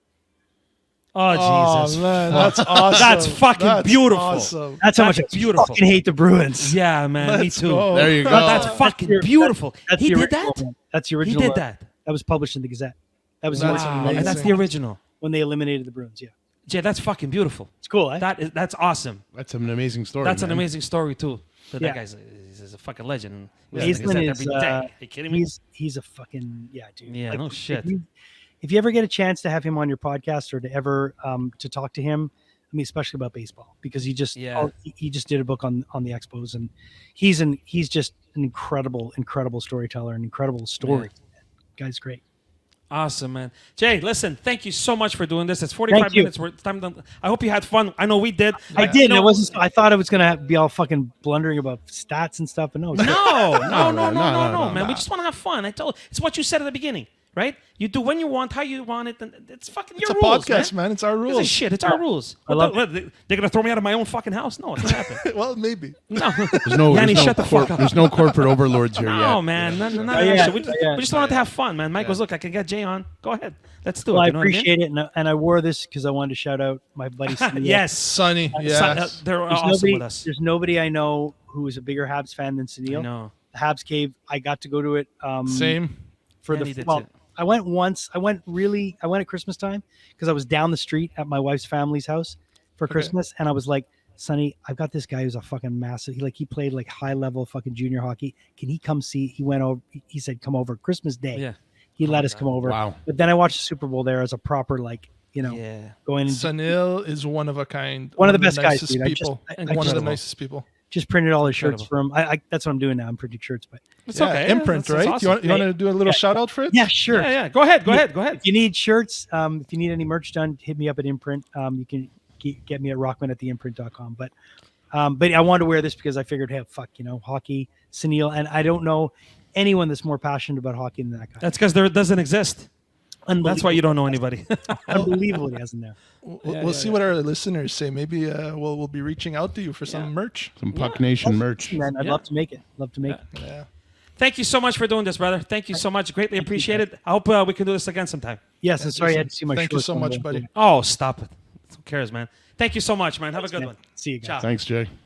Speaker 5: Oh
Speaker 2: Oh Jesus.
Speaker 5: man,
Speaker 2: Fuck.
Speaker 5: that's awesome.
Speaker 2: That's fucking
Speaker 5: That's
Speaker 2: beautiful.
Speaker 5: Awesome.
Speaker 1: That's how much
Speaker 2: That's
Speaker 1: I
Speaker 2: beautiful.
Speaker 1: fucking hate the Bruins.
Speaker 2: Yeah, man.
Speaker 5: Let's
Speaker 2: me too.
Speaker 5: go.
Speaker 3: There you go.
Speaker 2: That's fucking
Speaker 1: your-
Speaker 2: beautiful.
Speaker 1: That's
Speaker 2: He
Speaker 1: the
Speaker 2: did
Speaker 1: original
Speaker 2: that.
Speaker 1: one. That's the
Speaker 2: He
Speaker 1: original.
Speaker 2: did
Speaker 1: one.
Speaker 2: that.
Speaker 1: That was published in the Gazette. That was the
Speaker 5: That's
Speaker 1: original
Speaker 2: Wow,
Speaker 5: amazing.
Speaker 2: and that's the original.
Speaker 1: when they eliminated the Bruins. Yeah,
Speaker 2: Jay, that's fucking beautiful.
Speaker 1: it's cool. Eh?
Speaker 2: That's awesome.
Speaker 3: That's an amazing story.
Speaker 2: That's an
Speaker 3: man.
Speaker 2: amazing story too. That
Speaker 1: Yeah.
Speaker 2: guy's he's a fucking legend. He's
Speaker 1: Aislinn
Speaker 2: every
Speaker 1: is,
Speaker 2: day. Are you kidding me?
Speaker 1: he's a fucking dude.
Speaker 2: Yeah, no shit.
Speaker 1: If you ever get a chance to have him on your podcast or to ever to talk to him, I mean, especially about baseball, because he just he just did a book on the Expos, and he's just an incredible storyteller, an incredible story. Guy's great.
Speaker 2: Awesome, man. Jay, listen, thank you so much for doing this. It's 45
Speaker 1: Thank you.
Speaker 2: minutes. It's time to, I hope you had fun. I know we did.
Speaker 1: I did. And it wasn't. I thought it was gonna be all fucking blundering about stats and stuff, but no.
Speaker 2: No, man. We just want to have fun. I told. It's what you said at the beginning, right? You do when you want, how you want it, and it's fucking
Speaker 5: It's
Speaker 2: your
Speaker 5: a
Speaker 2: rules,
Speaker 5: podcast, man. It's our
Speaker 2: It's
Speaker 5: rules.
Speaker 2: shit. It's our rules.
Speaker 1: I love
Speaker 2: They're gonna throw me out of my own fucking house? No, it's not happening.
Speaker 5: Well, maybe.
Speaker 2: No,
Speaker 3: There's
Speaker 2: shut the fuck up.
Speaker 3: There's no corporate overlords here
Speaker 2: No,
Speaker 3: yet.
Speaker 2: man. None of
Speaker 1: Yeah,
Speaker 2: that shit.
Speaker 1: yeah.
Speaker 2: We just wanted to have fun, man. Mike was, look, I can get Jay on. Go ahead. Let's do it.
Speaker 1: Well, I
Speaker 2: You know what mean?
Speaker 1: appreciate it, and I wore this because I wanted to shout out my buddy.
Speaker 2: Yes.
Speaker 5: Sunny.
Speaker 2: They're
Speaker 5: Yes.
Speaker 2: awesome with us.
Speaker 1: There's nobody I know who is a bigger Habs fan than Sunil.
Speaker 2: No.
Speaker 1: The Habs Cave. I got to go to it.
Speaker 5: Same.
Speaker 1: For
Speaker 2: And he
Speaker 1: the
Speaker 2: did
Speaker 1: well,
Speaker 2: too.
Speaker 1: I went once. I went at Christmas time because I was down the street at my wife's family's house for Christmas, and I was like, Sonny, I've got this guy who's a fucking massive. He played like high level fucking junior hockey. Can he come see? He went over. He said, come over Christmas Day.
Speaker 2: Yeah.
Speaker 1: He let us come over.
Speaker 3: Wow.
Speaker 1: But then I watched the Super Bowl there as a proper
Speaker 2: Yeah.
Speaker 1: going.
Speaker 5: Sunil is one of a kind.
Speaker 1: One of the best guys,
Speaker 5: nicest
Speaker 1: dude.
Speaker 5: people.
Speaker 1: I
Speaker 5: One of the
Speaker 2: Incredible.
Speaker 5: nicest people.
Speaker 1: just printed all his shirts
Speaker 2: Incredible.
Speaker 1: from. That's what I'm doing now. I'm printing shirts, but
Speaker 2: It's
Speaker 5: Yeah,
Speaker 2: okay.
Speaker 5: imprint,
Speaker 2: That's
Speaker 5: right?
Speaker 2: awesome.
Speaker 5: You want to do a little shout out for it?
Speaker 1: yeah, sure.
Speaker 2: Yeah. Go ahead.
Speaker 1: If you need shirts, if you need any merch done, hit me up at Imprint. You can get me at rockman@theimprint.com. But I wanted to wear this because I figured, hey, fuck, hockey, Sunil, and I don't know anyone that's more passionate about hockey than that guy.
Speaker 2: That's because there doesn't exist. That's why you don't know anybody.
Speaker 1: Unbelievable he hasn't there.
Speaker 5: We'll see what our listeners say. Maybe we'll be reaching out to you for some merch.
Speaker 3: Some Puck Nation merch.
Speaker 1: Man, I'd love to make it.
Speaker 5: Yeah.
Speaker 2: Thank you so much for doing this, brother. Thank you so much. Greatly appreciate it. I hope we can do this again sometime.
Speaker 1: Yes, and sorry I had to see my
Speaker 5: Thank you
Speaker 1: shorts
Speaker 5: so
Speaker 1: on
Speaker 5: much,
Speaker 1: the-
Speaker 5: buddy.
Speaker 2: Oh, stop it. Who cares, man? Thank you so much, man. Have a good one.
Speaker 1: See you guys.
Speaker 2: Ciao.
Speaker 3: Thanks, Jay.